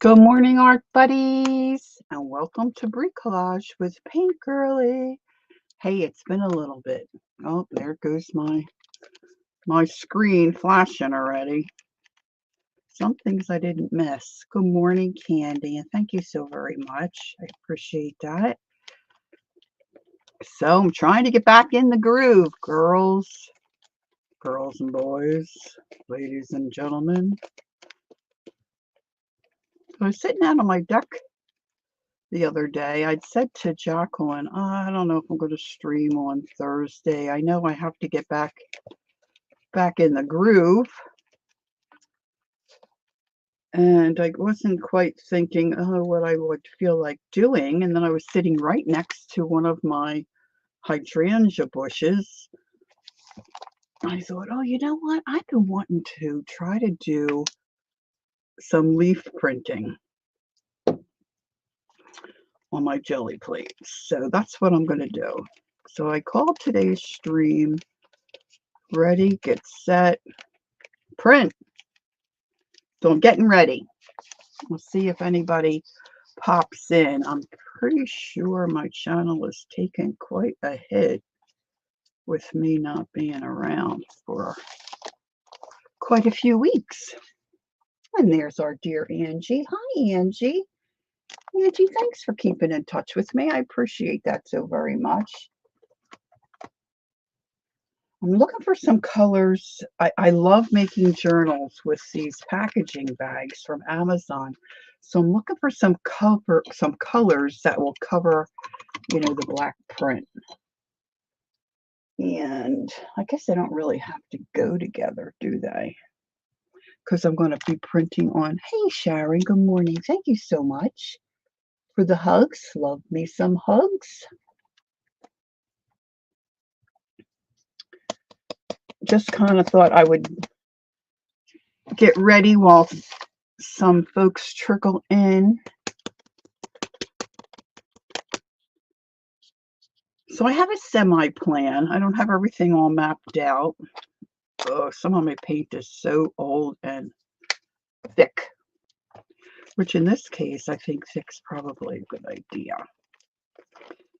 Good morning, art buddies, and welcome to Bricolage with Paint Girly. Hey, it's been a little bit. Oh, there goes my screen flashing already. Some things I didn't miss. Good morning, Candy, and thank you so very much. I appreciate that. So I'm trying to get back in the groove, girls and boys, ladies and gentlemen. So I was sitting out on my deck the other day. I'd said to Jacqueline, I don't know if I'm going to stream on Thursday. I know I have to get back in the groove. And I wasn't quite thinking, what I would feel like doing. And then I was sitting right next to one of my hydrangea bushes. I thought, oh, you know what? I've been wanting to try to do some leaf printing on my jelly plates. So that's what I'm going to do. So I called today's stream Ready, Get Set, Print. So I'm getting ready. We'll see if anybody pops in. I'm pretty sure my channel is taking quite a hit with me not being around for quite a few weeks. And there's our dear Angie. Hi, Angie. Angie, thanks for keeping in touch with me. I appreciate that so very much. I'm looking for some colors. I love making journals with these packaging bags from Amazon. So I'm looking for some colors that will cover, the black print. And I guess they don't really have to go together, do they? Because I'm going to be printing on. Hey, Sharon, good morning. Thank you so much for the hugs. Love me some hugs. Just kind of thought I would get ready while some folks trickle in. So I have a semi-plan. I don't have everything all mapped out. Oh, some of my paint is so old and thick, which in this case, I think thick's probably a good idea.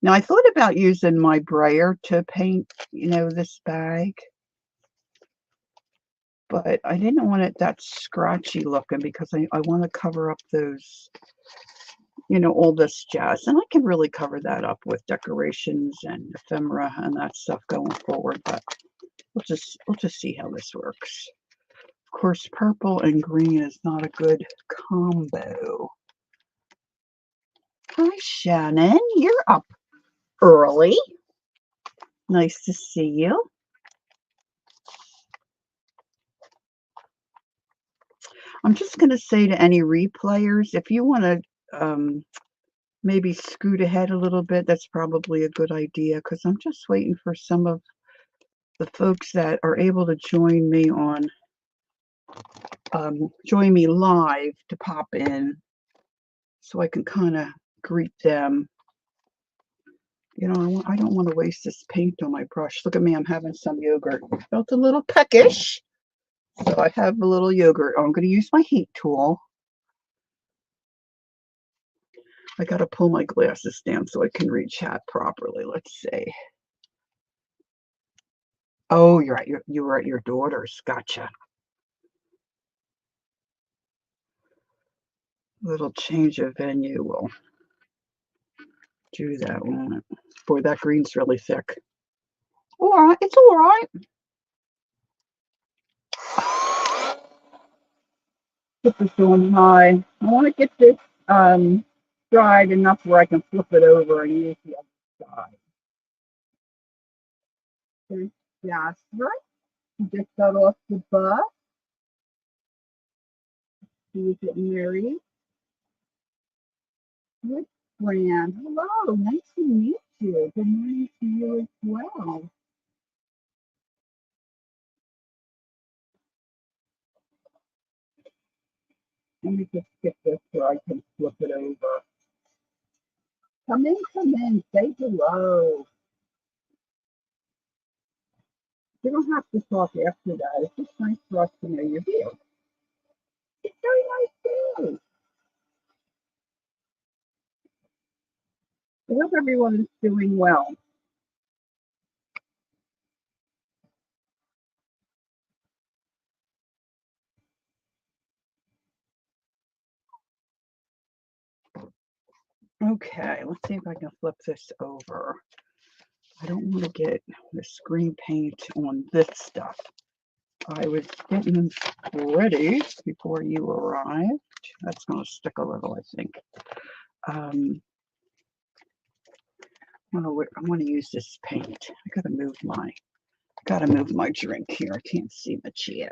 Now, I thought about using my brayer to paint, this bag, but I didn't want it that scratchy looking because I want to cover up those, all this jazz. And I can really cover that up with decorations and ephemera and that stuff going forward, but we'll just see how this works. Of course, purple and green is not a good combo. Hi, Shannon. You're up early. Nice to see you. I'm just going to say to any replayers, if you want to maybe scoot ahead a little bit, that's probably a good idea because I'm just waiting for some of the folks that are able to join me live to pop in so I can kind of greet them. I don't want to waste this paint on my brush. Look at me, I'm having some yogurt. Felt a little peckish, so I have a little yogurt. I'm going to use my heat tool. I got to pull my glasses down so I can read chat properly. Let's see. Oh, you're at your daughter's. Gotcha. Little change of venue will do that, won't it? Boy, that green's really thick. All right, it's all right. Put this on high. I want to get this dried enough where I can flip it over and use the other side. There's Jasper. Just got off the bus. He's getting married. Good friend. Hello, nice to meet you. Good morning to you as well. Let me just get this so I can flip it over. Come in, say hello. You don't have to talk after that. It's just nice for us to know you're here. It's very nice too. I hope everyone is doing well. Okay, let's see if I can flip this over. I don't want to get the screen paint on this stuff. I was getting ready before you arrived. That's going to stick a little, I think. I want to use this paint. I gotta move my drink here. I can't see much yet.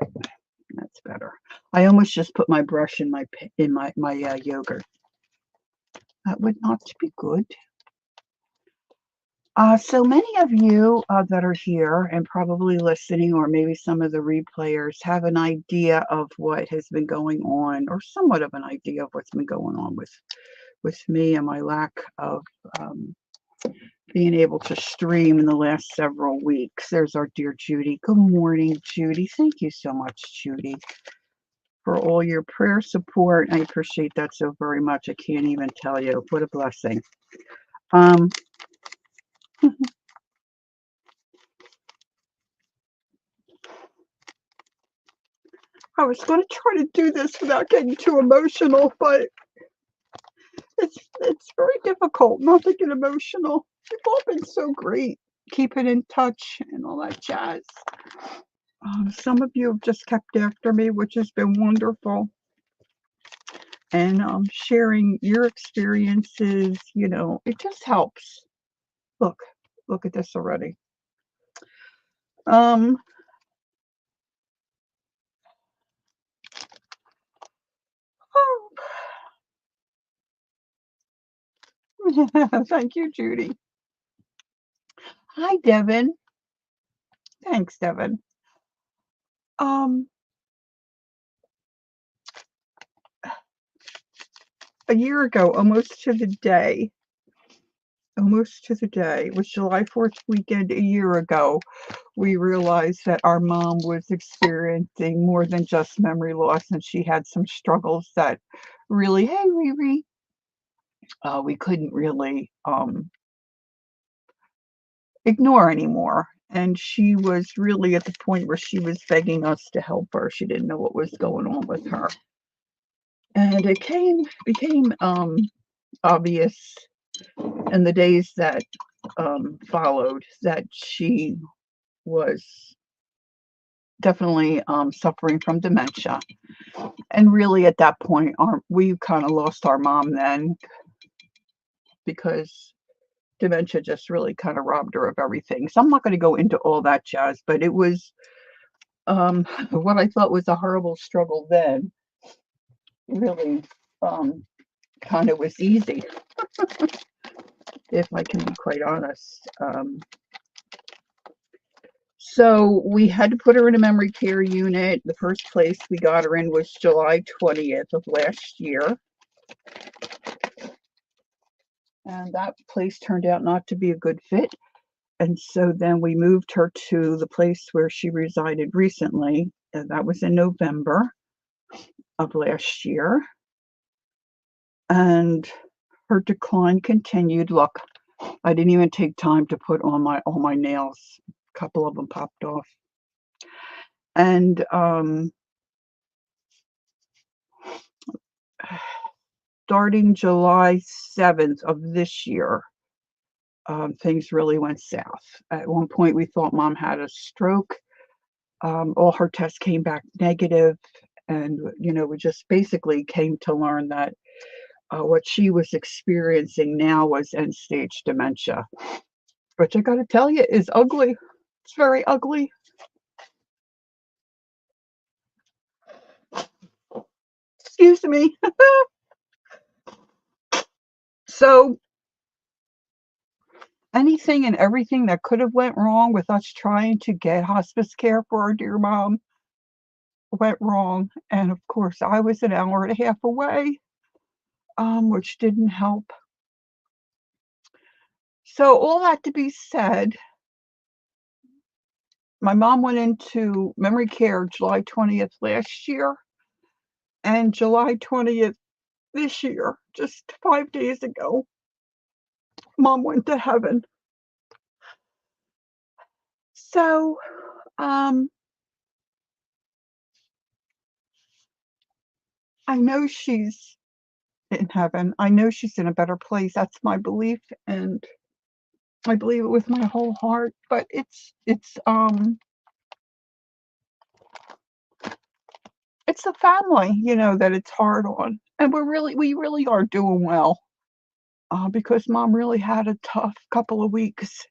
That's better. I almost just put my brush in my yogurt. That would not be good. So many of you that are here and probably listening, or maybe some of the replayers, have an idea of what has been going on, or somewhat of an idea of what's been going on with me and my lack of being able to stream in the last several weeks. There's our dear Judy. Good morning, Judy. Thank you so much, Judy, for all your prayer support. I appreciate that so very much. I can't even tell you. What a blessing. I was going to try to do this without getting too emotional, but it's very difficult not to get emotional. You've all been so great, keeping in touch and all that jazz. Some of you have just kept after me, which has been wonderful. And sharing your experiences, it just helps. Look at this already. Um, oh. Thank you, Judy. Hi, Devin. Thanks, Devin. A year ago, almost to the day, it was July 4th weekend a year ago, we realized that our mom was experiencing more than just memory loss, and she had some struggles that really, hey, Riri, we couldn't really ignore anymore. And she was really at the point where she was begging us to help her. She didn't know what was going on with her. And it became obvious in the days that followed that she was definitely suffering from dementia. And really at that point, we kind of lost our mom then, because dementia just really kind of robbed her of everything. So I'm not going to go into all that jazz, but it was what I thought was a horrible struggle then really kind of was easy, if I can be quite honest. So we had to put her in a memory care unit. The first place we got her in was July 20th of last year. And that place turned out not to be a good fit. And so then we moved her to the place where she resided recently. And that was in November of last year. And her decline continued. Look, I didn't even take time to put on all my nails. A couple of them popped off. And starting July 7th of this year, things really went south. At one point, we thought Mom had a stroke. All her tests came back negative, and we just basically came to learn that what she was experiencing now was end-stage dementia, which I got to tell you is ugly. It's very ugly. Excuse me. So anything and everything that could have went wrong with us trying to get hospice care for our dear mom went wrong. And of course, I was an hour and a half away, which didn't help. So all that to be said, my mom went into memory care July 20th last year, and July 20th this year, just 5 days ago, Mom went to heaven. So, um, I know she's in heaven. I know she's in a better place. That's my belief, and I believe it with my whole heart. But it's the family, that it's hard on, and we really are doing well. Because Mom really had a tough couple of weeks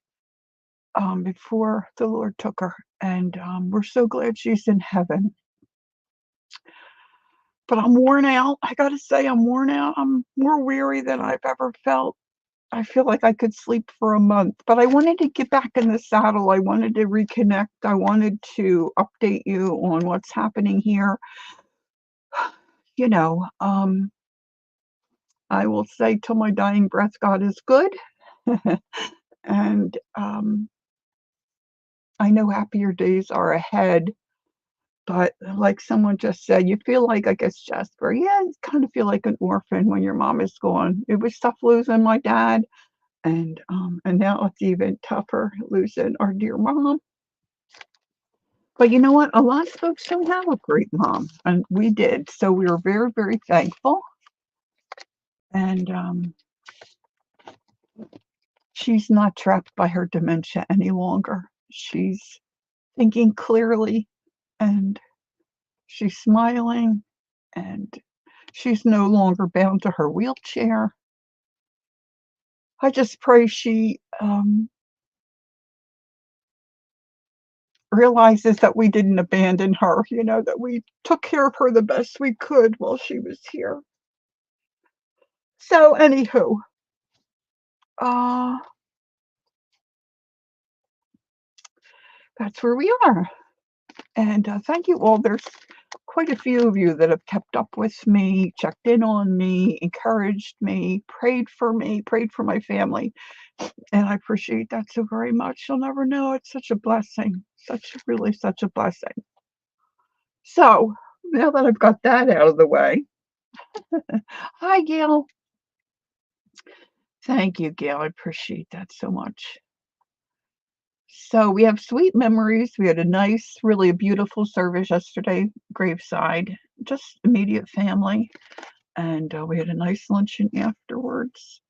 before the Lord took her, and we're so glad she's in heaven. But I'm worn out. I gotta say, I'm worn out. I'm more weary than I've ever felt. I feel like I could sleep for a month, but I wanted to get back in the saddle. I wanted to reconnect. I wanted to update you on what's happening here. You know, um, I will say till my dying breath, God is good. And I know happier days are ahead. But like someone just said, you feel like, I guess, Jasper, yeah, you kind of feel like an orphan when your mom is gone. It was tough losing my dad, and now it's even tougher losing our dear mom. But you know what? A lot of folks don't have a great mom, and we did. So we were very, very thankful. And she's not trapped by her dementia any longer. She's thinking clearly, and she's smiling, and she's no longer bound to her wheelchair. I just pray she realizes that we didn't abandon her, that we took care of her the best we could while she was here. So, anywho, uh, that's where we are. And thank you all. There's quite a few of you that have kept up with me, checked in on me, encouraged me, prayed for my family. And I appreciate that so very much. You'll never know. It's such a blessing. Really such a blessing. So, now that I've got that out of the way, hi, Gail. Thank you, Gail. I appreciate that so much. So we have sweet memories. We had a nice, really a beautiful service yesterday, graveside, just immediate family. And we had a nice luncheon afterwards.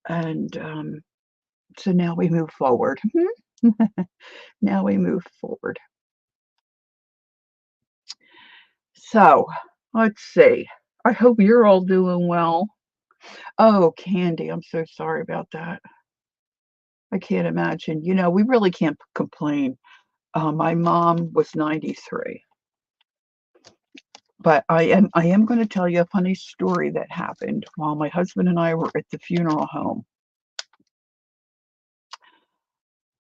And so now we move forward. Now we move forward. So let's see. I hope you're all doing well. Oh, Candy, I'm so sorry about that. I can't imagine. We really can't complain. My mom was 93, but I am going to tell you a funny story that happened while my husband and I were at the funeral home.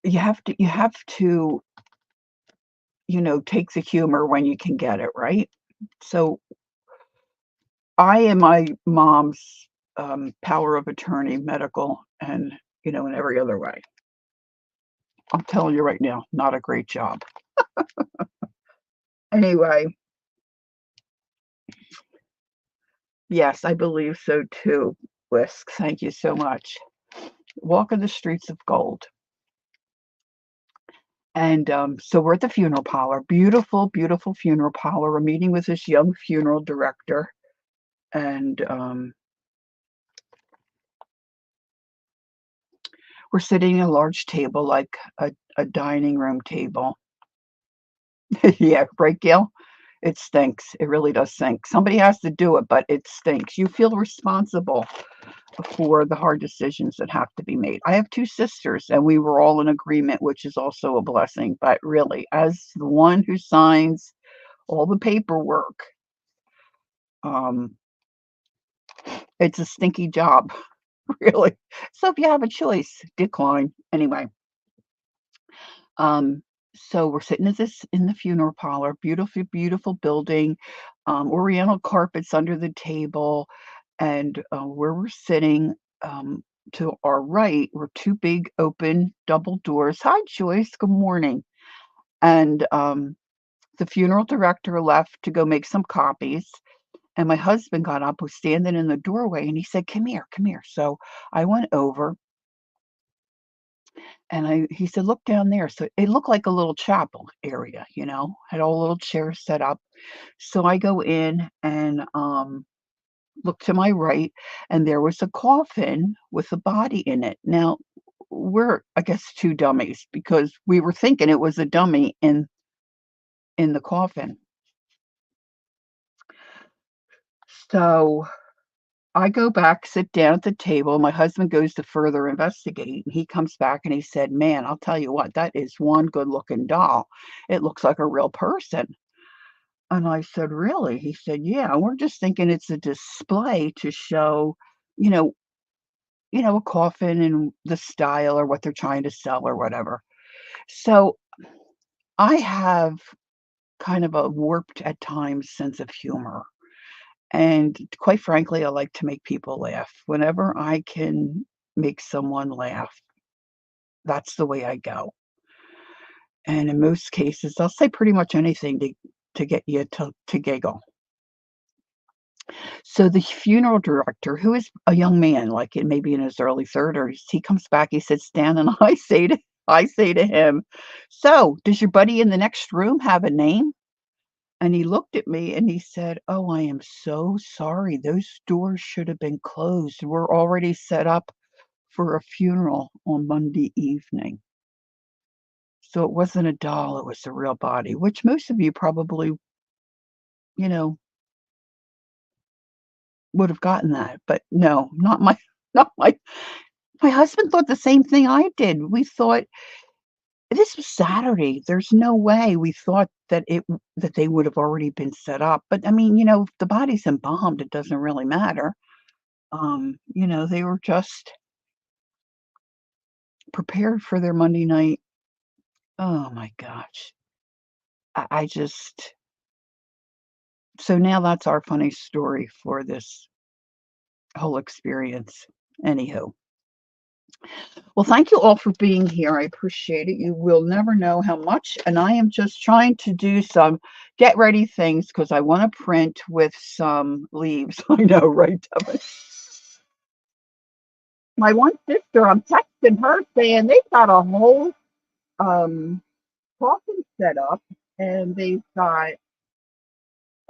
You have to take the humor when you can get it, right? So I am my mom's power of attorney, medical, and in every other way. I'm telling you right now, not a great job. Anyway, yes, I believe so too. Whisk, thank you so much. Walking the streets of gold. And so we're at the funeral parlor, beautiful, beautiful funeral parlor. We're meeting with this young funeral director, and we're sitting at a large table, like a dining room table. Yeah, right, Gail? It stinks. It really does stink. Somebody has to do it, but it stinks. You feel responsible for the hard decisions that have to be made. I have two sisters, and we were all in agreement, which is also a blessing. But really, as the one who signs all the paperwork, um, it's a stinky job, really. So if you have a choice, decline. Anyway, um, so we're sitting at this in the funeral parlor, beautiful, beautiful building, oriental carpets under the table, and where we're sitting, to our right were two big open double doors. Hi, Joyce. Good morning. And the funeral director left to go make some copies. And my husband got up, was standing in the doorway, and he said, "Come here, come here." So I went over and he said, "Look down there." So it looked like a little chapel area, had all little chairs set up. So I go in and look to my right, and there was a coffin with a body in it. Now, we're, I guess, two dummies because we were thinking it was a dummy in the coffin. So I go back, sit down at the table. My husband goes to further investigate, and he comes back and he said, "Man, I'll tell you what, that is one good-looking doll. It looks like a real person." And I said, "Really?" He said, "Yeah, we're just thinking it's a display to show, you know, a coffin and the style or what they're trying to sell or whatever." So I have kind of a warped at times sense of humor. And quite frankly, I like to make people laugh. Whenever I can make someone laugh, that's the way I go. And in most cases, I'll say pretty much anything to get you to giggle. So the funeral director, who is a young man, like maybe in his early 30s, he comes back, he sits down, and I say to him, "So, does your buddy in the next room have a name?" And he looked at me and he said, "Oh, I am so sorry. Those doors should have been closed. We're already set up for a funeral on Monday evening." So it wasn't a doll, it was a real body, which most of you probably, you know, would have gotten that. But no, not my not my husband thought the same thing I did. We thought this was Saturday. There's no way we thought that they would have already been set up. But I mean, if the body's embalmed, it doesn't really matter. They were just prepared for their Monday night. Oh my gosh. I just so now that's our funny story for this whole experience. Anywho. Well, thank you all for being here. I appreciate it. You will never know how much. And I am just trying to do some get ready things because I want to print with some leaves. I know, right, Devin? My one sister, I'm texting her saying they've got a whole um coffin set up and they've got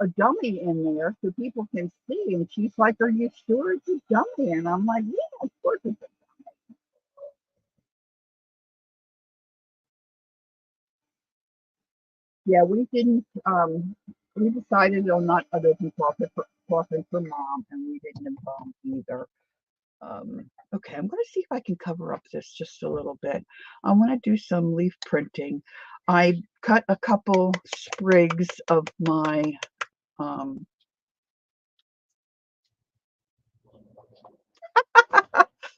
a dummy in there so people can see. And she's like, "Are you sure it's a dummy?" And I'm like, "Yeah, of course it's a." Yeah, we didn't. We decided on not other than coffin for mom, and we didn't embalm either. Okay, I'm going to see if I can cover up this just a little bit. I want to do some leaf printing. I cut a couple sprigs of my. Um,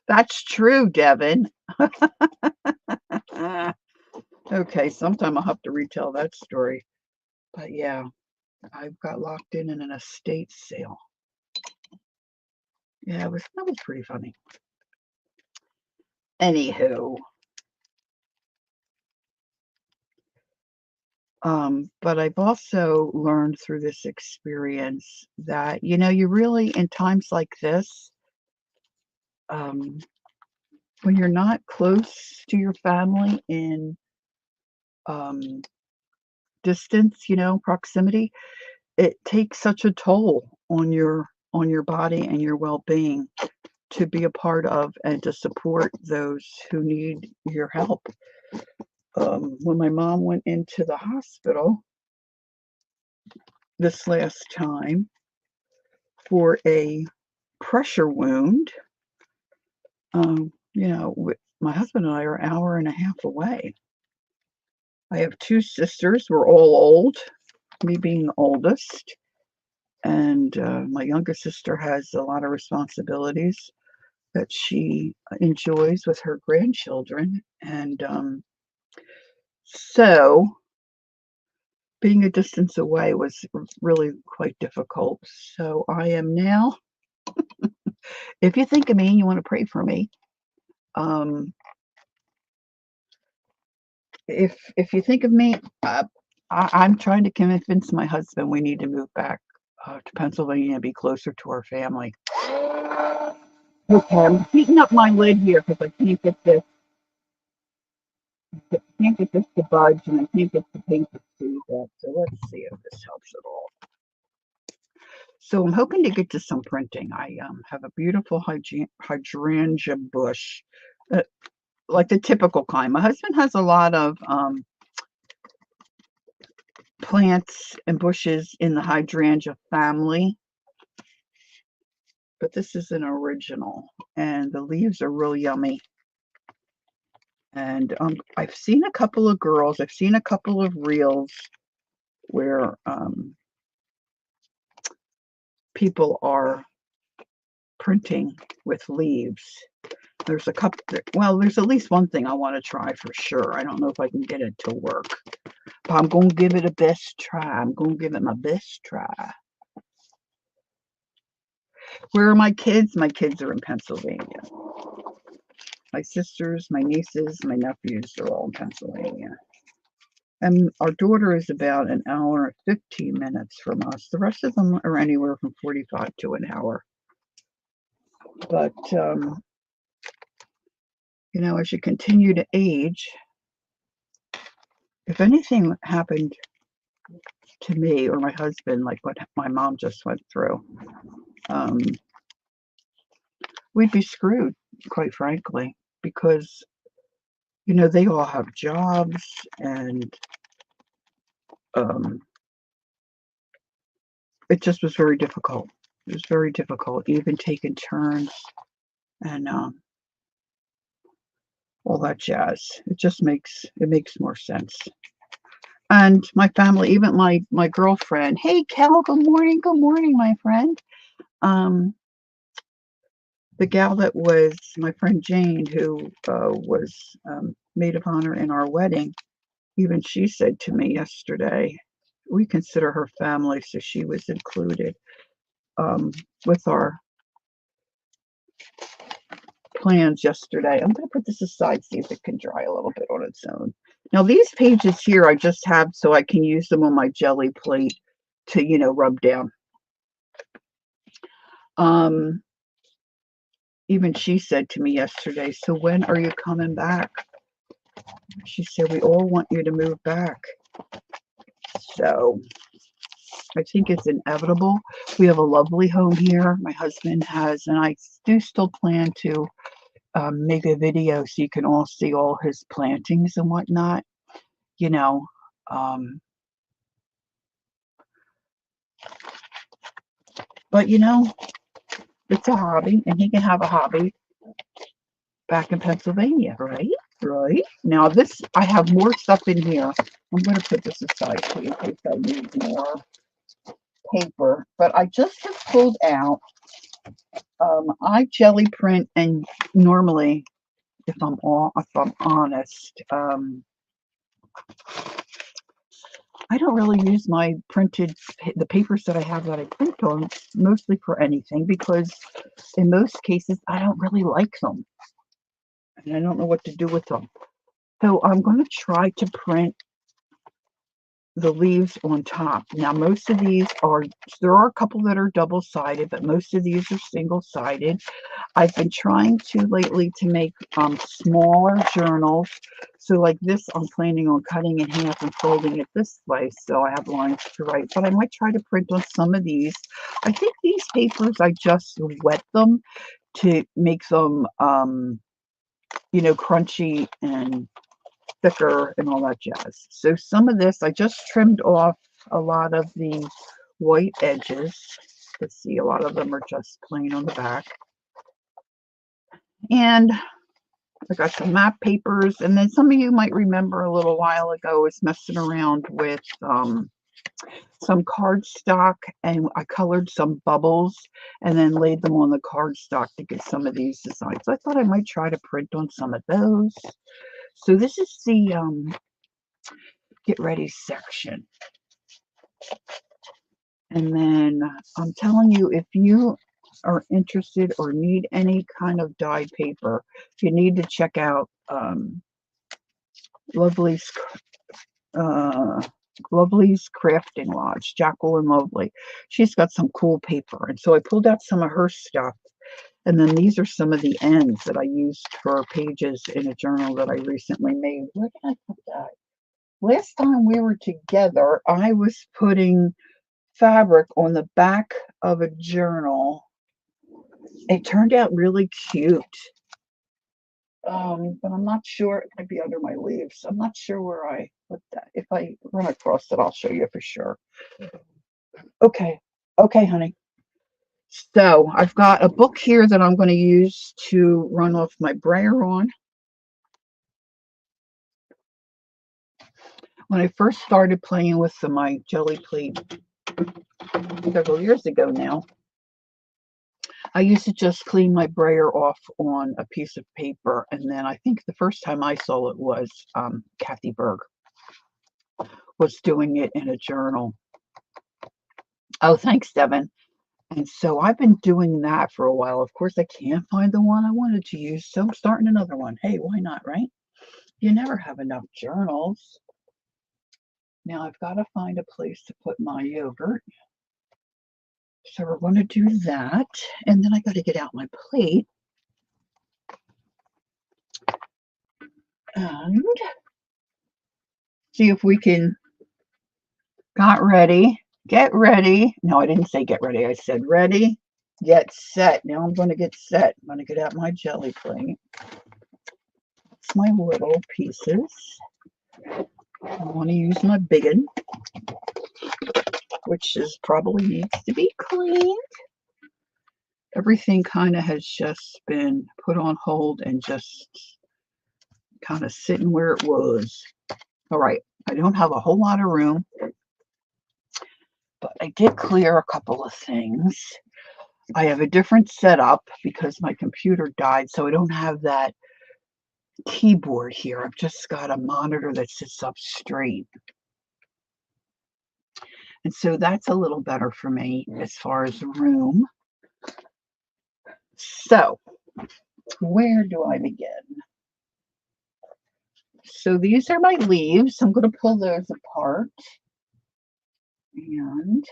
that's true, Devin. Okay, sometime I'll have to retell that story. But yeah, I got locked in an estate sale. Yeah, that was pretty funny. Anywho, but I've also learned through this experience that, you really, in times like this, um, when you're not close to your family in um, distance, proximity, it takes such a toll on your body and your well-being to be a part of and to support those who need your help. When my mom went into the hospital this last time for a pressure wound, my husband and I are an hour and a half away. I have two sisters. We're all old, me being the oldest. And my younger sister has a lot of responsibilities that she enjoys with her grandchildren. And so being a distance away was really quite difficult. So I am now, if you think of me and you want to pray for me, um, if you think of me, I'm trying to convince my husband we need to move back to Pennsylvania and be closer to our family. Okay, I'm heating up my lid here because I can't get this to budge, and I can't get the paint to see that. So let's see if this helps at all. So I'm hoping to get to some printing. I have a beautiful hydrangea bush, like the typical kind. My husband has a lot of plants and bushes in the hydrangea family, but this is an original, and the leaves are real yummy. And I've seen a couple of girls, I've seen a couple of reels where people are printing with leaves. There's a couple, well, there's at least one thing I want to try for sure. I don't know if I can get it to work, but I'm going to give it a best try. I'm going to give it my best try. Where are my kids? My kids are in Pennsylvania. My sisters, my nieces, my nephews are all in Pennsylvania. And our daughter is about an hour and 15 minutes from us. The rest of them are anywhere from 45 to an hour. But, you know, as you continue to age, if anything happened to me or my husband, like what my mom just went through, we'd be screwed, quite frankly, because, you know, they all have jobs, and it just was very difficult. It was very difficult, even taking turns and all that jazz. It makes more sense. And my family, even my girlfriend, hey Cal, good morning, my friend. The gal that was my friend Jane, who was maid of honor in our wedding, even she said to me yesterday, we consider her family, so she was included with our plans yesterday. I'm going to put this aside, see if it can dry a little bit on its own. Now, these pages here I just have so I can use them on my jelly plate to, you know, rub down. Even she said to me yesterday, so when are you coming back? She said, we all want you to move back. So I think it's inevitable. We have a lovely home here. My husband has, and I do still plan to make a video so you can all see all his plantings and whatnot. You know, but you know, it's a hobby, and he can have a hobby back in Pennsylvania, right? Right. Now this, I have more stuff in here. I'm going to put this aside too in case I need more paper. But I just have pulled out. I jelly print, and normally, if I'm honest, I don't really use the papers that I have that I print on mostly for anything, because in most cases I don't really like them and I don't know what to do with them. So I'm going to try to print the leaves on top. Now most of these there are a couple that are double-sided, but most of these are single-sided. I've been trying to lately to make smaller journals. So like this, I'm planning on cutting in half and folding it this way so I have lines to write. But I might try to print on some of these. I think these papers, I just wet them to make them, you know, crunchy and thicker and all that jazz. So some of this, I just trimmed off a lot of the white edges. Let's see, a lot of them are just plain on the back. And I got some map papers, and then some of you might remember a little while ago I was messing around with some cardstock, and I colored some bubbles and then laid them on the cardstock to get some of these designs. So I thought I might try to print on some of those. So this is the get ready section. And then I'm telling you, if you are interested or need any kind of dyed paper, you need to check out Lovely's Lovely's Crafting Lodge, Jacqueline Lovely. She's got some cool paper. And so I pulled out some of her stuff. And then these are some of the ends that I used for pages in a journal that I recently made. Where did I put that? Last time we were together, I was putting fabric on the back of a journal. It turned out really cute. But I'm not sure. It might be under my leaves. I'm not sure where I put that. If I run across it, I'll show you for sure. Okay. Okay, honey. So I've got a book here that I'm going to use to run off my brayer on. When I first started playing with my jelly plate several years ago now, I used to just clean my brayer off on a piece of paper. And then I think the first time I saw it was Kathy Berg was doing it in a journal. Oh, thanks, Devin. And so I've been doing that for a while. Of course, I can't find the one I wanted to use, so I'm starting another one. Hey, why not, right? You never have enough journals. Now I've got to find a place to put my yogurt. So we're going to do that. And then I got to get out my plate. And see if we can get ready. No, I didn't say get ready. I said ready, get set. Now I'm going to get set. I'm going to get out my jelly plate. It's my little pieces. I want to use my big one, which is probably needs to be cleaned. Everything kind of has just been put on hold and just kind of sitting where it was. All right, I don't have a whole lot of room, but I did clear a couple of things. I have a different setup because my computer died, so I don't have that keyboard here. I've just got a monitor that sits up straight. And so that's a little better for me as far as room. So, where do I begin? So these are my leaves. I'm going to pull those apart. And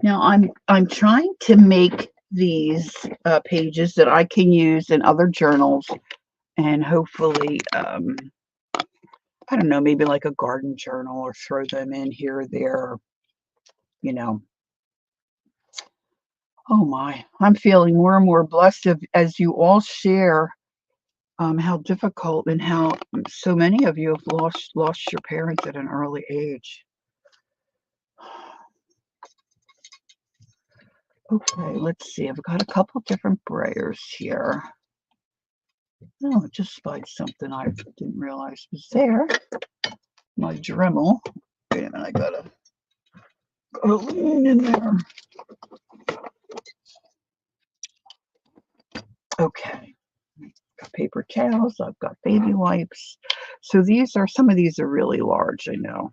now I'm trying to make these pages that I can use in other journals and hopefully, I don't know, maybe like a garden journal or throw them in here or there, you know. Oh my, I'm feeling more and more blessed as you all share how difficult and how so many of you have lost your parents at an early age. Okay, let's see. I've got a couple different brayers here. Oh, just spied something I didn't realize was there. My Dremel. Wait a minute, I gotta lean in there. Okay. Got paper towels. I've got baby wipes. So these are, some of these are really large, I know.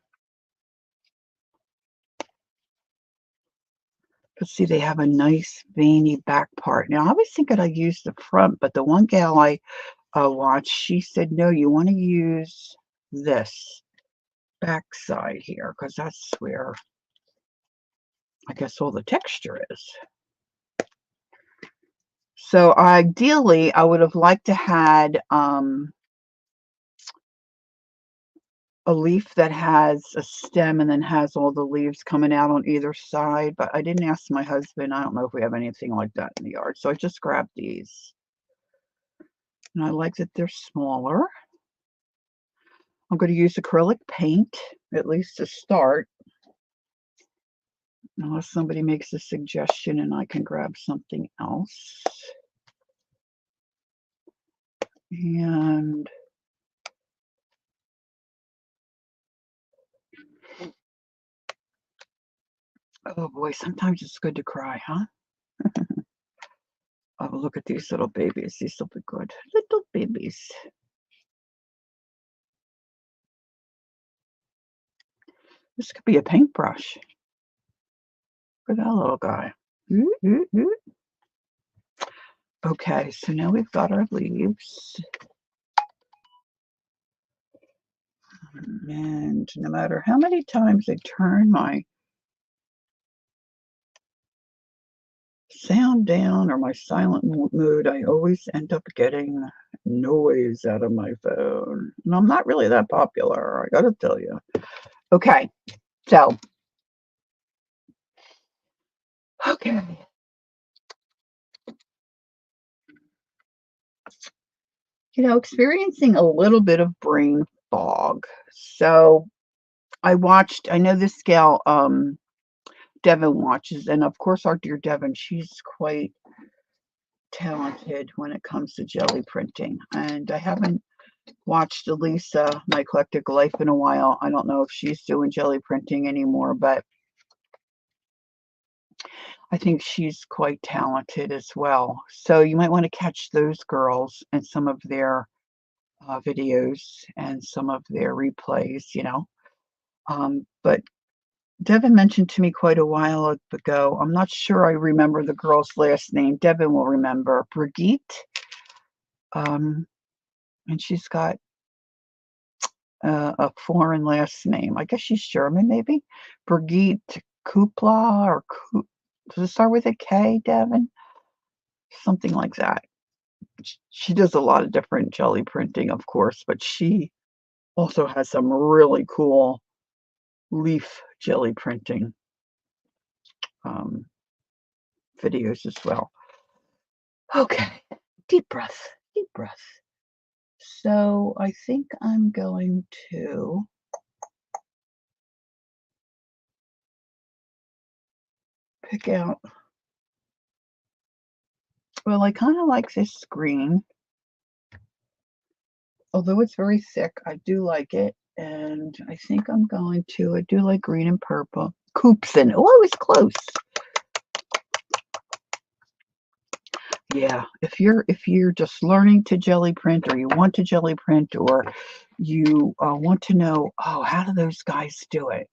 But see, they have a nice veiny back part. Now, I was thinking I'd use the front, but the one gal I watched, she said, no, you want to use this back side here, because that's where I guess all the texture is. So ideally, I would have liked to had a leaf that has a stem and then has all the leaves coming out on either side, but I didn't ask my husband. I don't know if we have anything like that in the yard, so I just grabbed these. And I like that they're smaller. I'm going to use acrylic paint, at least to start, unless somebody makes a suggestion and I can grab something else. And oh boy, sometimes it's good to cry, huh? Oh, look at these little babies. These will be good. Little babies. This could be a paintbrush. Look at that little guy. Okay, so now we've got our leaves. And no matter how many times I turn my sound down or my silent mode, I always end up getting noise out of my phone. And I'm not really that popular, I gotta tell you. Okay, so, okay. Experiencing a little bit of brain fog. So I know this gal, Devin watches, and of course our dear Devin, she's quite talented when it comes to jelly printing. And I haven't watched Elisa, My Eclectic Life, in a while. I don't know if she's doing jelly printing anymore, but I think she's quite talented as well. So you might want to catch those girls and some of their videos and some of their replays. But Devin mentioned to me quite a while ago. I'm not sure I remember the girl's last name. Devin will remember. Brigitte. And she's got a foreign last name. I guess she's German, maybe. Brigitte Kupla or does it start with a K, Devin? Something like that. She does a lot of different jelly printing, of course, but she also has some really cool leaf jelly printing um, videos as well. Okay, deep breath, deep breath. So I think I'm going to pick out, well, I kind of like this green. Although it's very thick, I do like it. And I think I do like green and purple. Coopson. Oh, I was close. Yeah, if you're just learning to jelly print, or you want to jelly print, or you want to know, oh, how do those guys do it?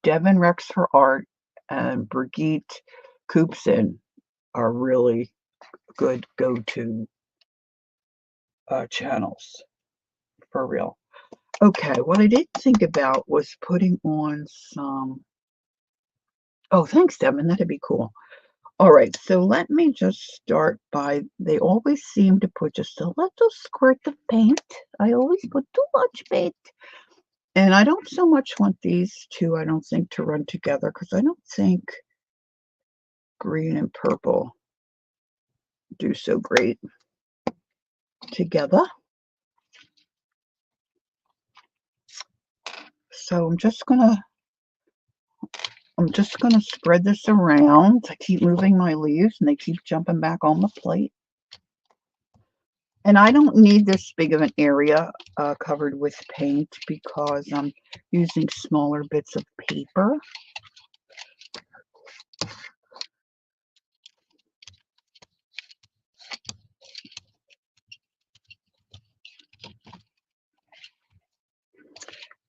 Devin Rex for Art and Brigitte Coopson are really good go-to channels, for real. Okay, what I did think about was putting on some. Oh, thanks, Devin. That'd be cool. All right, so let me just start by, they always seem to put just a little squirt of paint. I always put too much paint. And I don't so much want these two, I don't think, to run together, because I don't think green and purple do so great together. So I'm just gonna spread this around. I keep moving my leaves and they keep jumping back on the plate. And I don't need this big of an area covered with paint, because I'm using smaller bits of paper.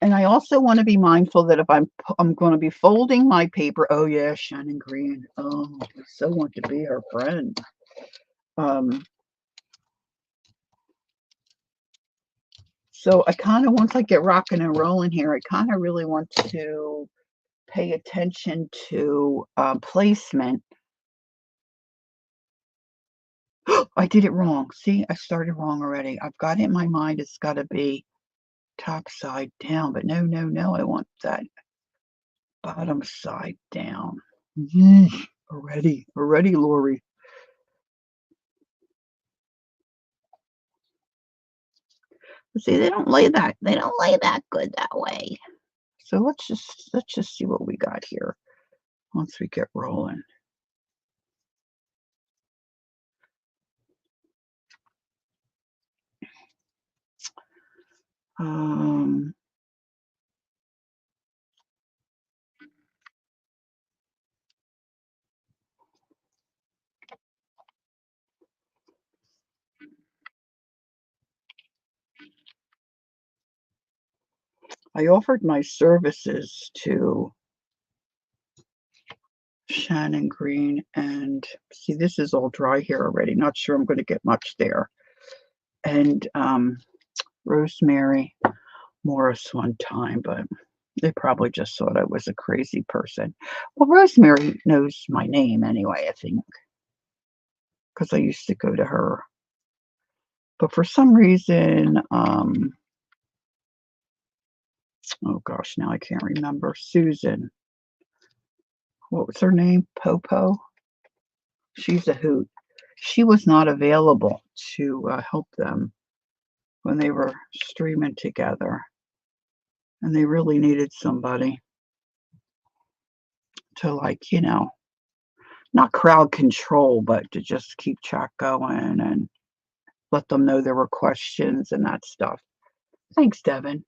And I also want to be mindful that if I'm going to be folding my paper. Oh yeah, Shannon Green. Oh, I so want to be her friend. So I kind of, once I get rocking and rolling here, I kind of really want to pay attention to placement. I did it wrong. See, I started wrong already. I've got it in my mind it's got to be top side down, but no, no, no. I want that bottom side down. Already, Lori. See, they don't lay that good that way. So let's just see what we got here once we get rolling. I offered my services to Shannon Green, and see, this is all dry here already. Not sure I'm going to get much there. And Rosemary. Morris one time, but they probably just thought I was a crazy person. Well, Rosemary knows my name anyway, I think, because I used to go to her. But for some reason, oh gosh, now I can't remember. Susan, what was her name? Popo? She's a hoot. She was not available to help them when they were streaming together. And they really needed somebody to, like, not crowd control, but to just keep chat going and let them know there were questions and that stuff. Thanks, Devin.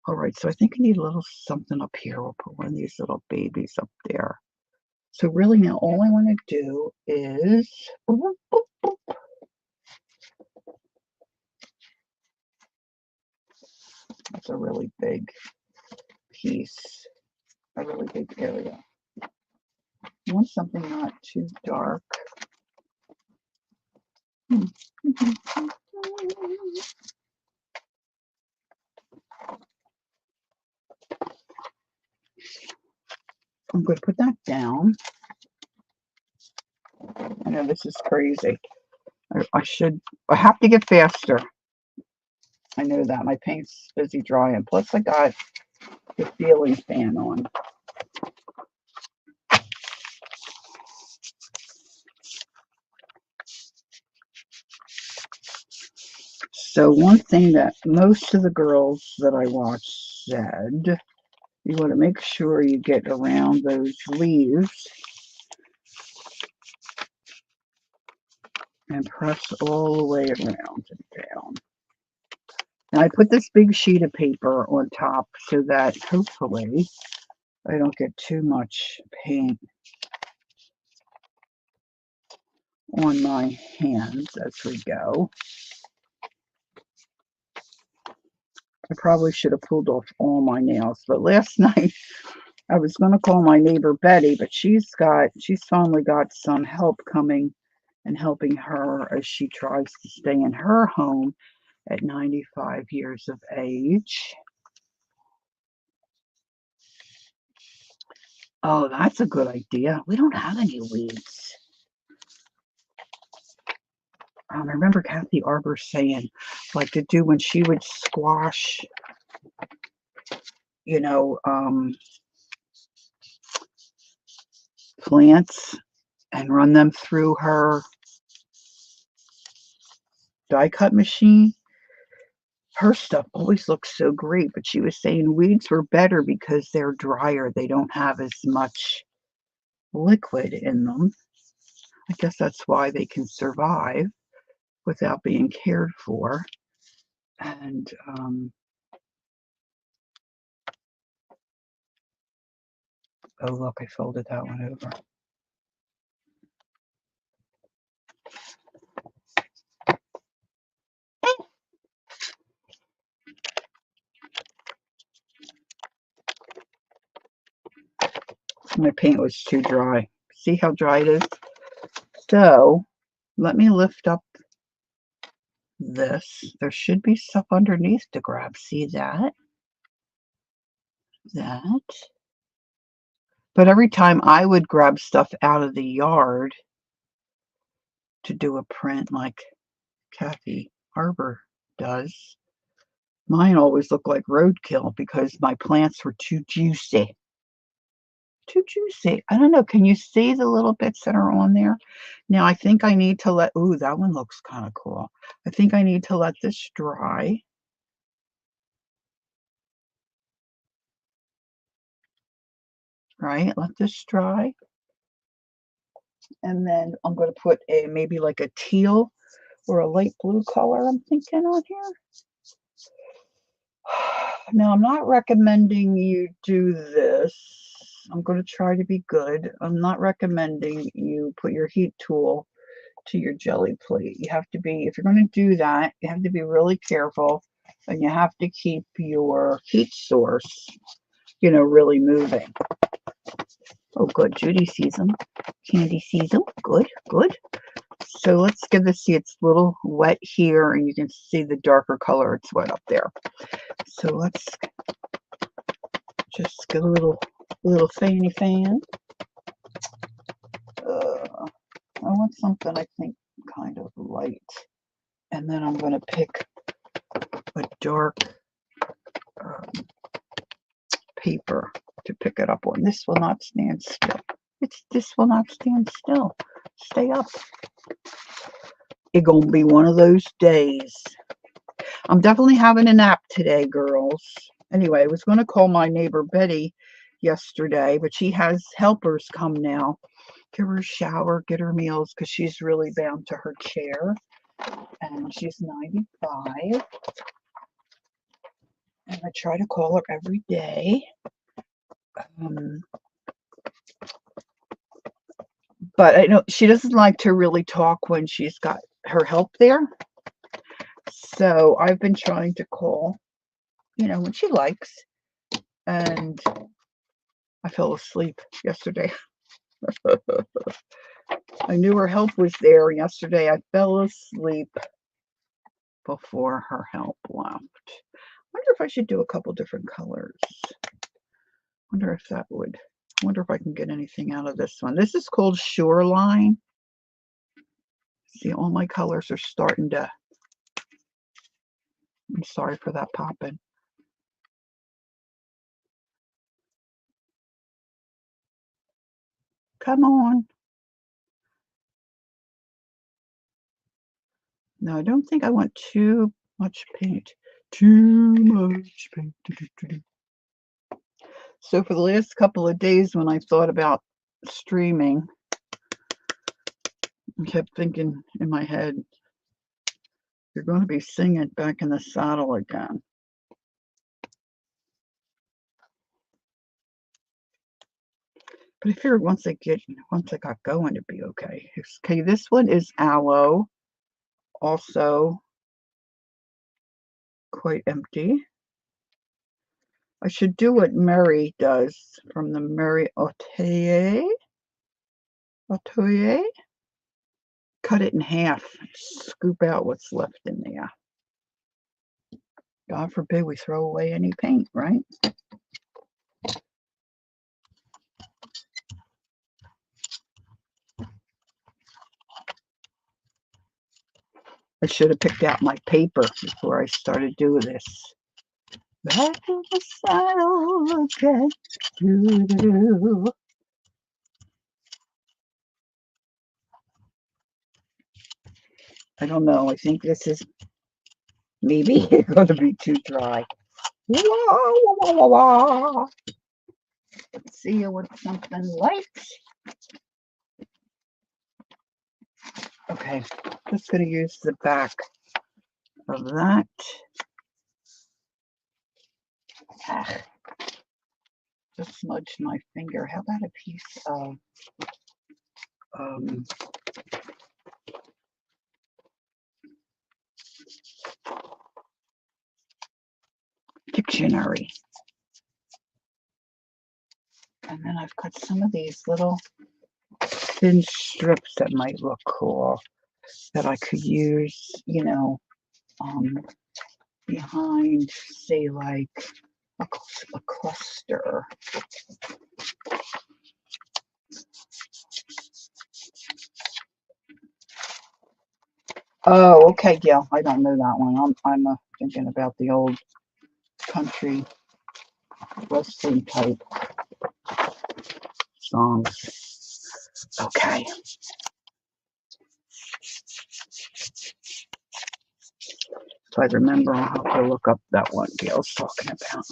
All right, so I think I need a little something up here. We'll put one of these little babies up there. So really now all I want to do is that's a really big piece, a really big area. I want something not too dark. I'm going to put that down. I know this is crazy. I have to get faster. I know that. My paint's busy drying. Plus I got the ceiling fan on. So one thing that most of the girls that I watched said, you want to make sure you get around those leaves and press all the way around and down. And I put this big sheet of paper on top so that hopefully I don't get too much paint on my hands as we go. I probably should have pulled off all my nails, but last night I was going to call my neighbor Betty, but she's finally got some help coming and helping her as she tries to stay in her home at 95 years of age. Oh, that's a good idea. We don't have any weeds. I remember Kathy Arbor saying, like, to do when she would squash, plants and run them through her die cut machine. Her stuff always looks so great, but she was saying weeds were better because they're drier. They don't have as much liquid in them. I guess that's why they can survive without being cared for. And oh, look, I folded that one over. My paint was too dry. See how dry it is? So let me lift up this. There should be stuff underneath to grab. See that? That. But every time I would grab stuff out of the yard to do a print like Kathy Arbor does, mine always looked like roadkill because my plants were too juicy. Too juicy. I don't know. Can you see the little bits that are on there? Now, I think I need to let, ooh, that one looks kind of cool. I think I need to let this dry. Right? Let this dry. And then I'm going to put maybe like a teal or a light blue color, I'm thinking, on here. Now, I'm not recommending you do this. I'm going to try to be good. I'm not recommending you put your heat tool to your jelly plate. You have to be, if you're going to do that, you have to be really careful, and you have to keep your heat source, really moving. Oh, good. Judy sees them. Candy sees them. Good, good. So let's give this, see, it's a little wet here, and you can see the darker color, it's wet up there. So let's just get a little fanny fan. I want something, I think, kind of light. And then I'm going to pick a dark paper to pick it up on. This will not stand still. This will not stand still. Stay up. It's gonna be one of those days. I'm definitely having a nap today, girls. Anyway, I was going to call my neighbor Betty yesterday, but she has helpers come now. Give her a shower, get her meals, because she's really bound to her chair. And she's 95. And I try to call her every day. But I know she doesn't like to really talk when she's got her help there. So I've been trying to call, when she likes. And I fell asleep yesterday. I knew her help was there. Yesterday I fell asleep before her help left. I wonder if I should do a couple different colors. Wonder if that would, wonder if I can get anything out of this one. This is called Shoreline. See, all my colors are starting to, I'm sorry for that popping. Come on. No, I don't think I want too much paint. Too much paint. So for the last couple of days when I thought about streaming, I kept thinking in my head, you're going to be singing back in the saddle again. But I figured once I got going, it'd be okay. Okay, this one is aloe, also quite empty. I should do what Mary does from the Mary Atelier. Cut it in half, scoop out what's left in there. God forbid we throw away any paint, right? I should have picked out my paper before I started doing this. Back in the saddle again. I don't know. I think this is maybe going to be too dry. Let's see what something light. Okay, just going to use the back of that. Just smudged my finger. How about a piece of dictionary? And then I've got some of these little thin strips that might look cool that I could use, behind, say, like a cluster. Oh, okay, yeah, I don't know that one. I'm thinking about the old country western type songs. Okay. If I remember, I'll have to look up that one Gail's talking about.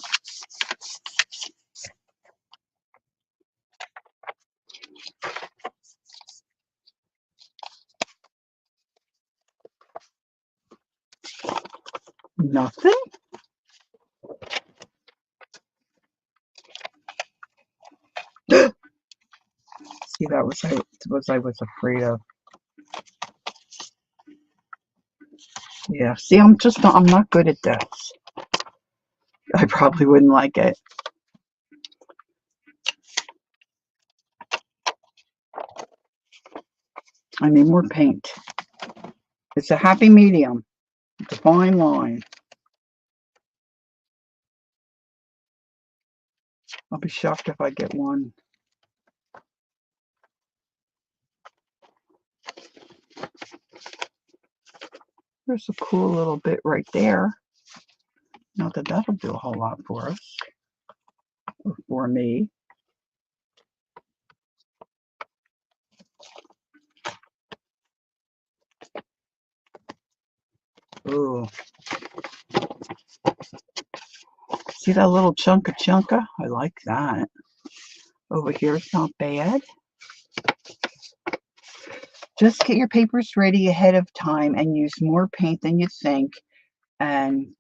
Nothing? See, that was what I was afraid of. Yeah, see, I'm not good at this. I probably wouldn't like it. I need more paint. It's a happy medium. It's a fine line. I'll be shocked if I get one. There's a cool little bit right there. Not that that'll do a whole lot for us, or for me. Ooh. See that little chunka? I like that. Over here is not bad. Just get your papers ready ahead of time and use more paint than you think. And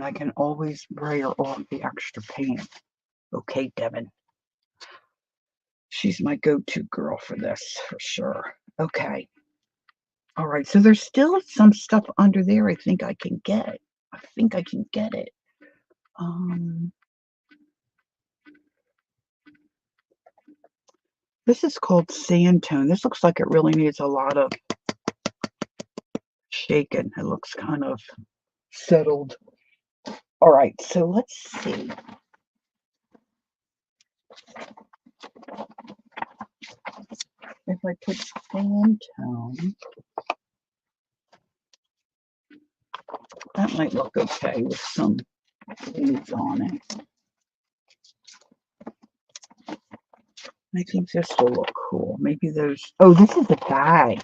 I can always brayer off the extra paint. Okay, Devin. She's my go-to girl for this, for sure. Okay. All right, so there's still some stuff under there I think I can get. I think I can get it. This is called sand tone. This looks like it really needs a lot of shaking. It looks kind of settled. All right, so let's see. If I put sand tone, that might look okay with some leaves on it. I think this will look cool. Maybe those. Oh, this is a bag.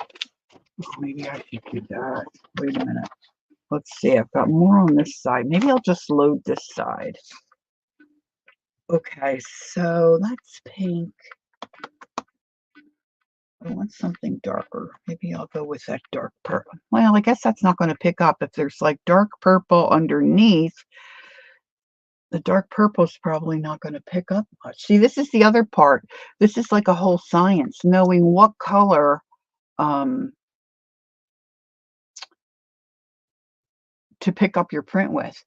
Maybe I should do that. Wait a minute. Let's see. I've got more on this side. Maybe I'll just load this side. Okay, so that's pink. I want something darker. Maybe I'll go with that dark purple. Well, I guess that's not going to pick up. If there's like dark purple underneath, the dark purple is probably not going to pick up much. See, this is the other part. This is like a whole science, knowing what color to pick up your print with.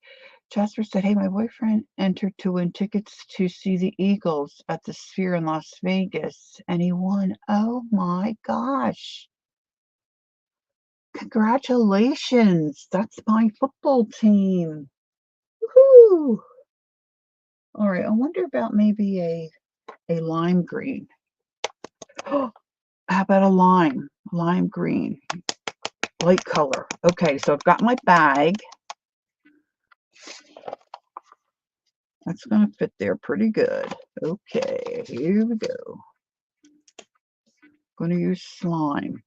Jasper said, hey, my boyfriend entered to win tickets to see the Eagles at the Sphere in Las Vegas, and he won. Oh my gosh. Congratulations. That's my football team. Woohoo. All right, I wonder about maybe a lime green. How about a lime green, light color. Okay, so I've got my bag. That's going to fit there pretty good. Okay, here we go. Going to use slime.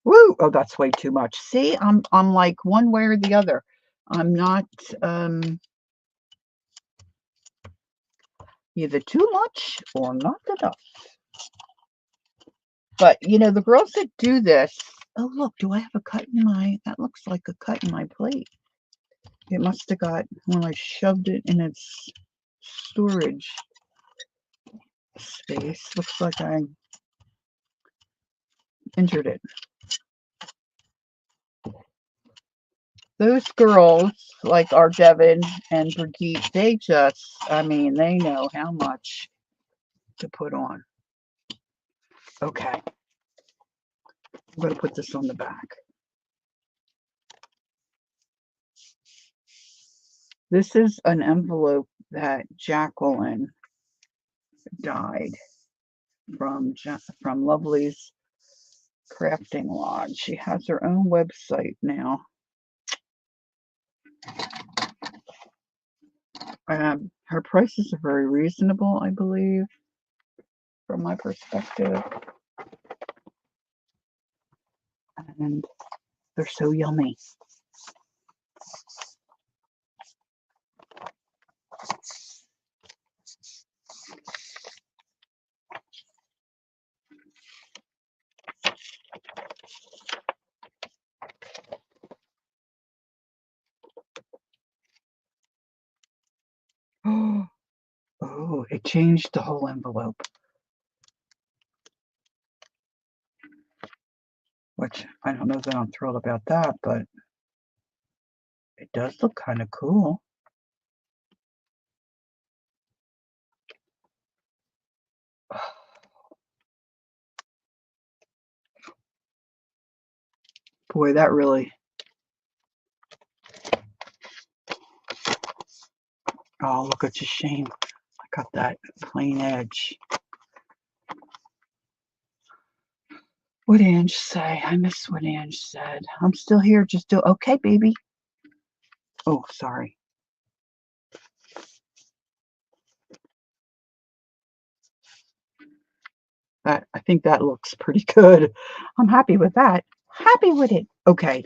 Woo! Oh, that's way too much. See, I'm like one way or the other. I'm not either too much or not enough. But you know, the girls that do this. Oh, look, do I have a cut in my? That looks like a cut in my plate. It must have got when I shoved it in its storage space. Looks like I injured it. Those girls, like our Devin and Brigitte, they just, I mean, they know how much to put on. Okay. I'm going to put this on the back. This is an envelope that Jacqueline dyed from Lovely's Crafting Lodge. She has her own website now. Her prices are very reasonable, I believe, from my perspective. And they're so yummy. Oh, it changed the whole envelope. Which I don't know that I'm thrilled about that, but it does look kind of cool. Boy, that really, oh, look, it's a shame. I got that plain edge. What Ange say? I miss what Ange said. I'm still here. Just do, okay, baby. Oh, sorry. That, I think that looks pretty good. I'm happy with that. Happy with it. Okay.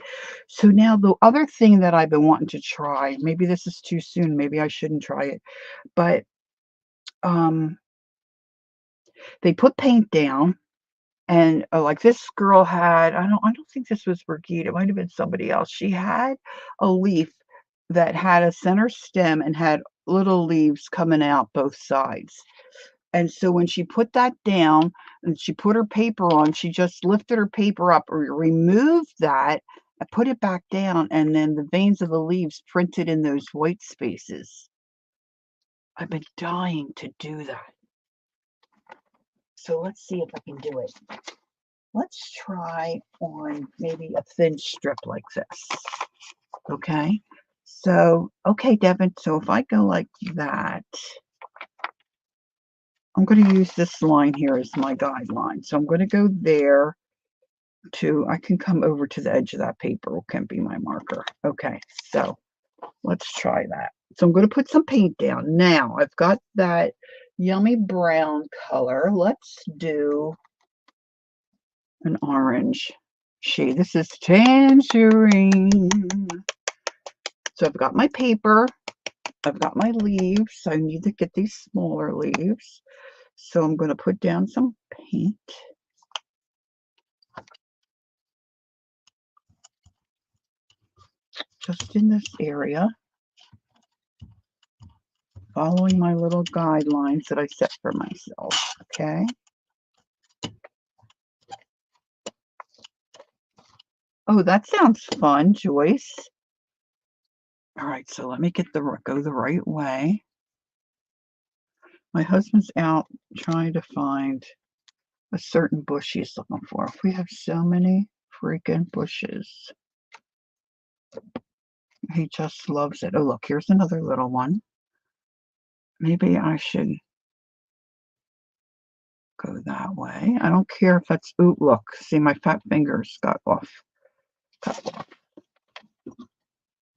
So now the other thing that I've been wanting to try, maybe this is too soon. Maybe I shouldn't try it. But um, they put paint down. And like this girl had, I don't think this was Brigitte. It might have been somebody else. She had a leaf that had a center stem and had little leaves coming out both sides. And so when she put that down and she put her paper on, she just lifted her paper up or removed that and put it back down. And then the veins of the leaves printed in those white spaces. I've been dying to do that. So let's see if I can do it. Let's try on maybe a thin strip like this. Okay. So, okay, Devin. So if I go like that, I'm going to use this line here as my guideline. So I'm going to go there to, I can come over to the edge of that paper. It can be my marker. Okay. So let's try that. So I'm going to put some paint down. Now I've got that yummy brown color. Let's do an orange shade. This is tangerine. So I've got my paper. I've got my leaves. I need to get these smaller leaves. So I'm going to put down some paint. Just in this area. Following my little guidelines that I set for myself. Okay. Oh, that sounds fun, Joyce. All right, so let me go the right way. My husband's out trying to find a certain bush he's looking for. We have so many freaking bushes. He just loves it. Oh, look, here's another little one. Maybe I should go that way. I don't care if that's, ooh, look, see my fat fingers got off.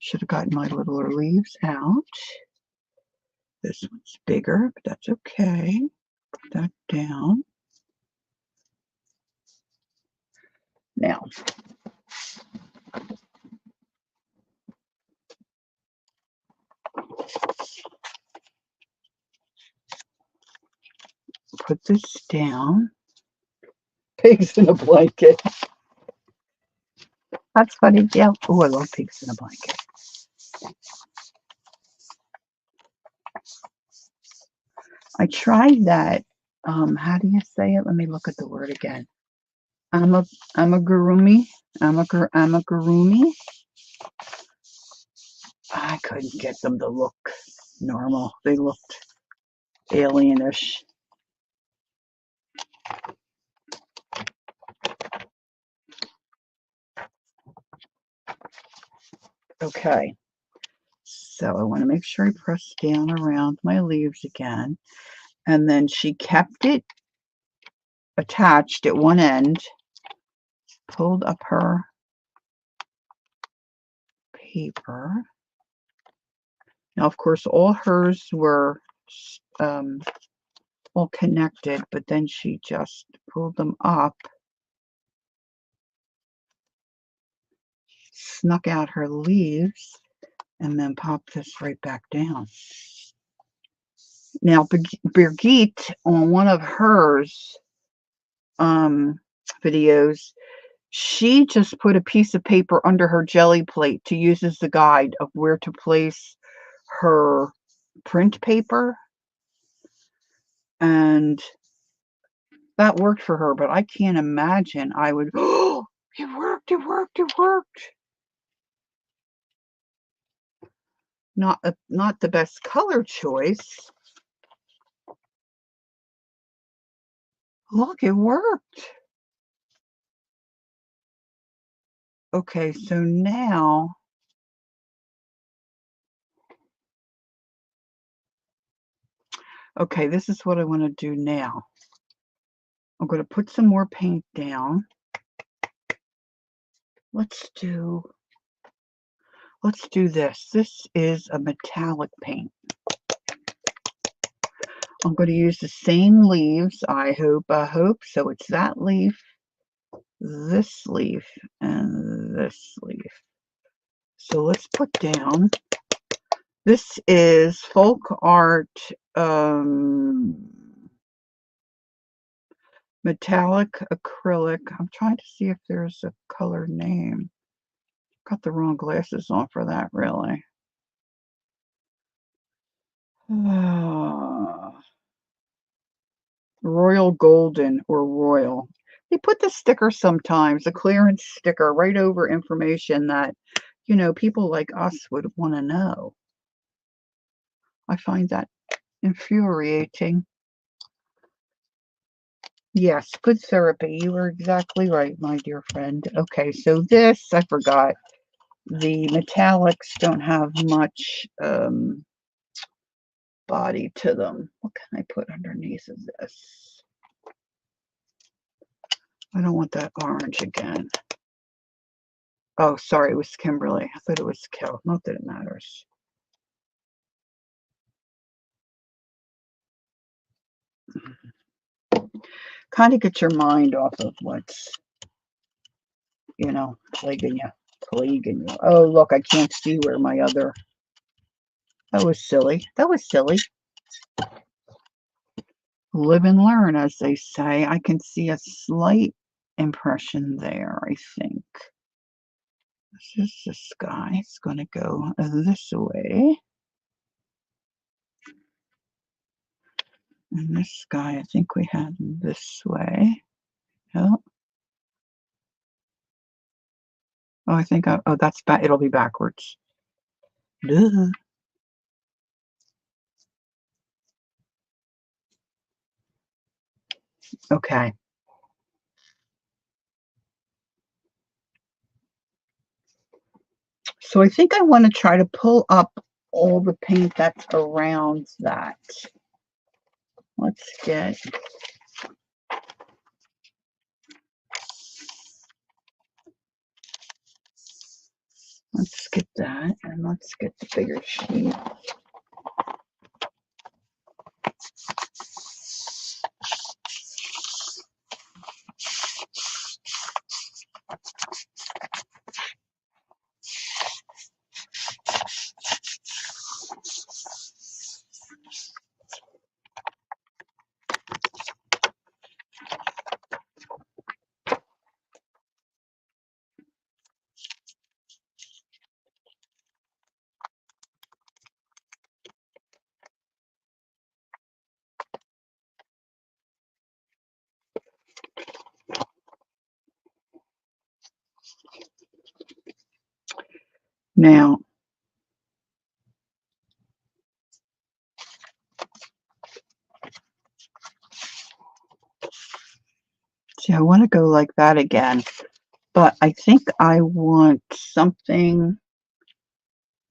Should have gotten my littler leaves out. This one's bigger, but that's okay. Put that down. Now, put this down. Pigs in a blanket. That's funny, yeah. Oh, I love pigs in a blanket. I tried that. How do you say it? Let me look at the word again. Amigurumi. Amigurumi. I couldn't get them to look normal. They looked alienish. Okay. So I want to make sure I press down around my leaves again. And then she kept it attached at one end, pulled up her paper. Now, of course, all hers were all connected, but then she just pulled them up, snuck out her leaves, and then popped this right back down. Now, Brigitte, on one of hers videos, she just put a piece of paper under her jelly plate to use as the guide of where to place her print paper. And that worked for her, but I can't imagine I would, oh, it worked, it worked, it worked. Not the best color choice. Look, it worked. Okay, so now, okay, this is what I want to do now. I'm going to put some more paint down. Let's do this. This is a metallic paint. I'm going to use the same leaves, I hope. So it's that leaf, this leaf, and this leaf. So let's put down, this is folk art metallic acrylic. I'm trying to see if there's a color name. Got the wrong glasses on for that, really. Royal Golden or Royal. They put the sticker sometimes, a clearance sticker, right over information that, you know, people like us would want to know. I find that infuriating. Yes, good therapy. You were exactly right, my dear friend. Okay, so this, I forgot. The metallics don't have much body to them. What can I put underneath of this? I don't want that orange again. Oh, sorry, it was Kimberly. I thought it was Kel. Not that it matters. Kind of get your mind off of what's, you know, plaguing you. Plaguing you. Oh, look, I can't see where my other... That was silly. That was silly. Live and learn, as they say. I can see a slight impression there, I think. This is this guy. It's going to go this way. And this guy, I think we had this way. Oh, oh I think, oh, that's back. It'll be backwards. Duh. Okay. So I think I want to try to pull up all the paint that's around that. Let's get that, and let's get the bigger sheet. Now, see, I want to go like that again, but I think I want something.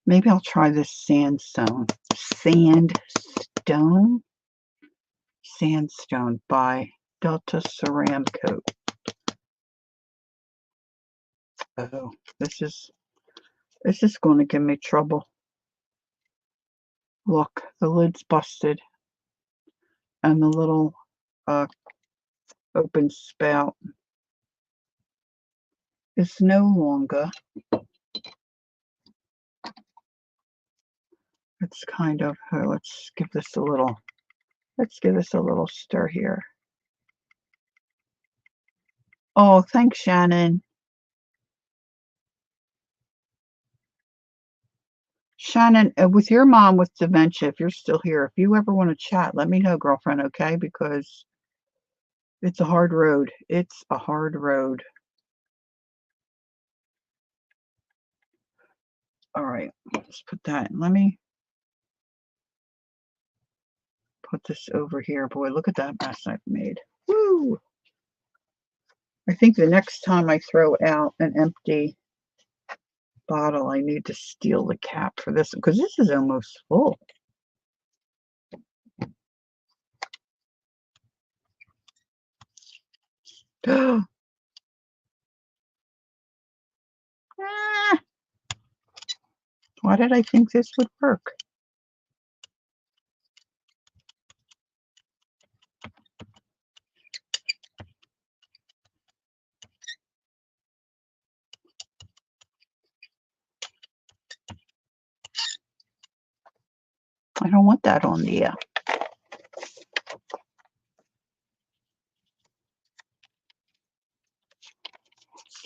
Maybe I'll try this sandstone. Sandstone by Delta Ceramcoat. Oh, this is going to give me trouble. Look, the lid's busted, and the little open spout is no longer. It's kind of, let's give this a little stir here. Oh, thanks, Shannon. Shannon, with your mom with dementia, if you're still here, if you ever want to chat, let me know, girlfriend, okay? Because it's a hard road. It's a hard road. All right, let's put that. Let me put this over here. Boy, look at that mess I've made. Woo! I think the next time I throw out an empty bottle. I need to steal the cap for this because this is almost full. Ah, why did I think this would work? I don't want that on the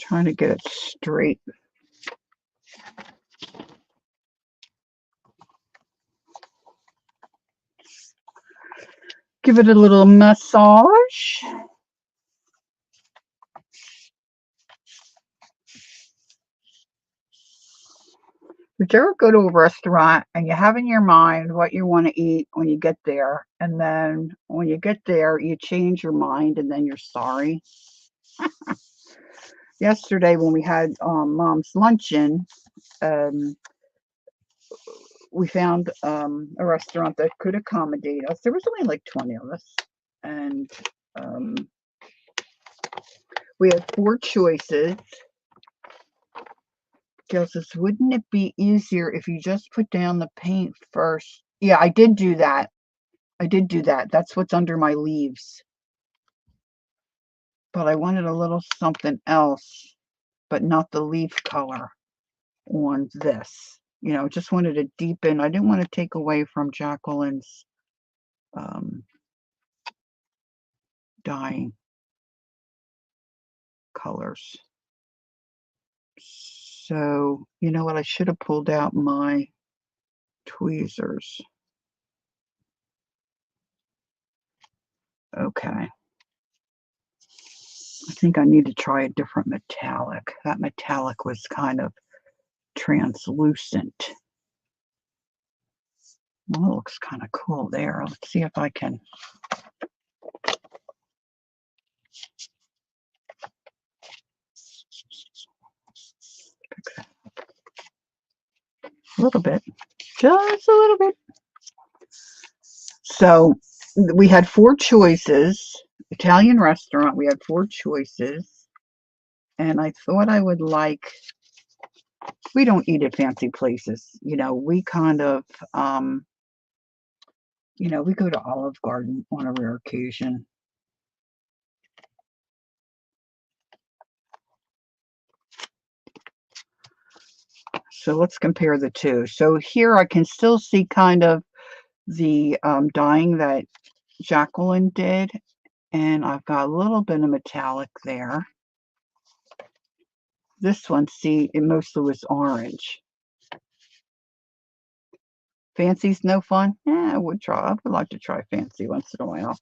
trying to get it straight. Give it a little massage. Did you ever go to a restaurant and you have in your mind what you want to eat when you get there, and then when you get there, you change your mind and then you're sorry? Yesterday, when we had Mom's luncheon, um, we found a restaurant that could accommodate us. There was only like 20 of us, and um, we had 4 choices. Gail says, wouldn't it be easier if you just put down the paint first? Yeah, I did do that. I did do that. That's what's under my leaves. But I wanted a little something else, but not the leaf color on this. You know, just wanted to deepen. I didn't want to take away from Jacqueline's dyeing colors. So, you know what? I should have pulled out my tweezers. Okay. I think I need to try a different metallic. That metallic was kind of translucent. Well, it looks kind of cool there. Let's see if I can. A little bit. Just a little bit. So we had 4 choices. Italian restaurant, we had 4 choices. And I thought I would like, we don't eat at fancy places. You know, we kind of, you know, we go to Olive Garden on a rare occasion. So let's compare the two. So here I can still see kind of the dyeing that Jacqueline did. And I've got a little bit of metallic there. This one, see, it mostly was orange. Fancy's no fun? Yeah, I would try. I would like to try fancy once in a while.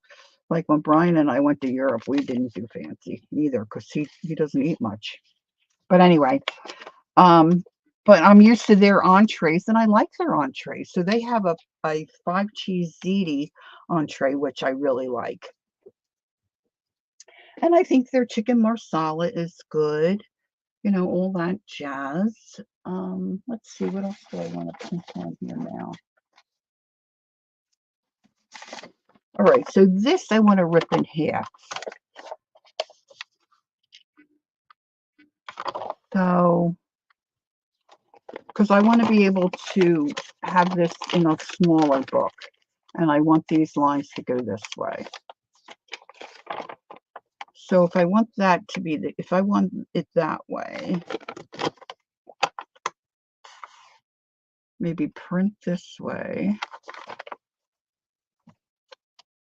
Like when Brian and I went to Europe, we didn't do fancy either because he doesn't eat much. But anyway, but I'm used to their entrees and I like their entrees. So they have a 5 cheese ziti entree, which I really like. And I think their chicken marsala is good. You know, all that jazz. Let's see, what else do I want to put on here now? All right, so this I want to rip in half. So, because I want to be able to have this in a smaller book, and I want these lines to go this way. So if I want that to be if I want it that way, maybe print this way.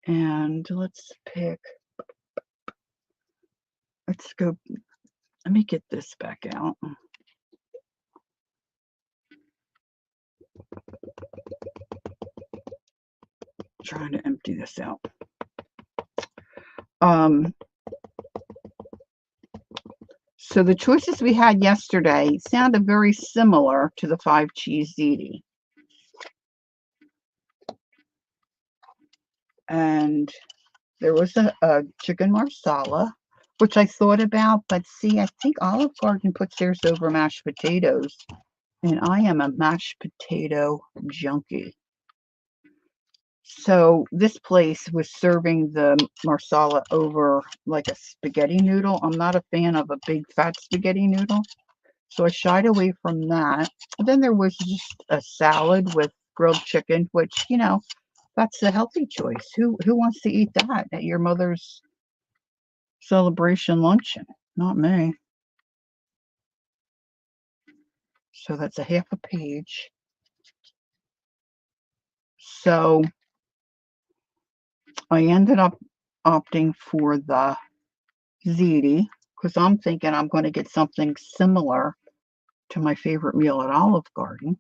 And let's go, let me get this back out. Trying to empty this out. So the choices we had yesterday sounded very similar to the 5 cheese ziti. And there was a chicken marsala, which I thought about, but see, I think Olive Garden puts theirs over mashed potatoes. And I am a mashed potato junkie. So this place was serving the marsala over like a spaghetti noodle. I'm not a fan of a big fat spaghetti noodle, so I shied away from that. And then there was just a salad with grilled chicken, which, you know, that's a healthy choice. Who wants to eat that at your mother's celebration luncheon? Not me. So that's a half a page. So I ended up opting for the ziti because I'm thinking I'm going to get something similar to my favorite meal at Olive Garden.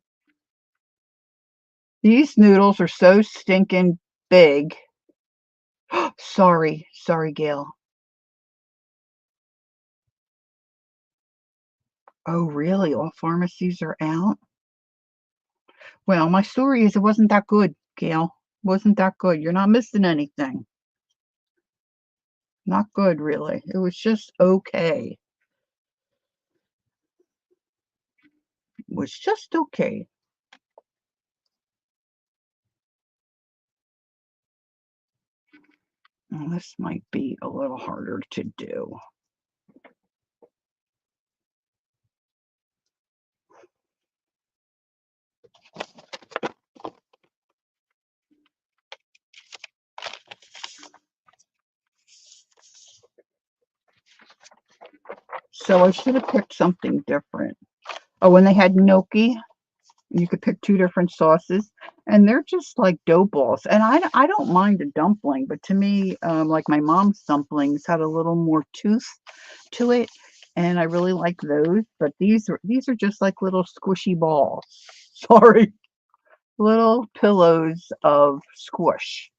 These noodles are so stinking big. Sorry, Gail. Oh, really? All pharmacies are out? Well, my story is it wasn't that good, Gail. Wasn't that good. You're not missing anything. Not good, really. It was just okay. It was just okay. Well, this might be a little harder to do. So I should have picked something different. Oh, when they had gnocchi, you could pick two different sauces, and they're just like dough balls. And I don't mind a dumpling, but to me, like my mom's dumplings had a little more tooth to it, and I really like those. But these are just like little squishy balls. Sorry, little pillows of squish.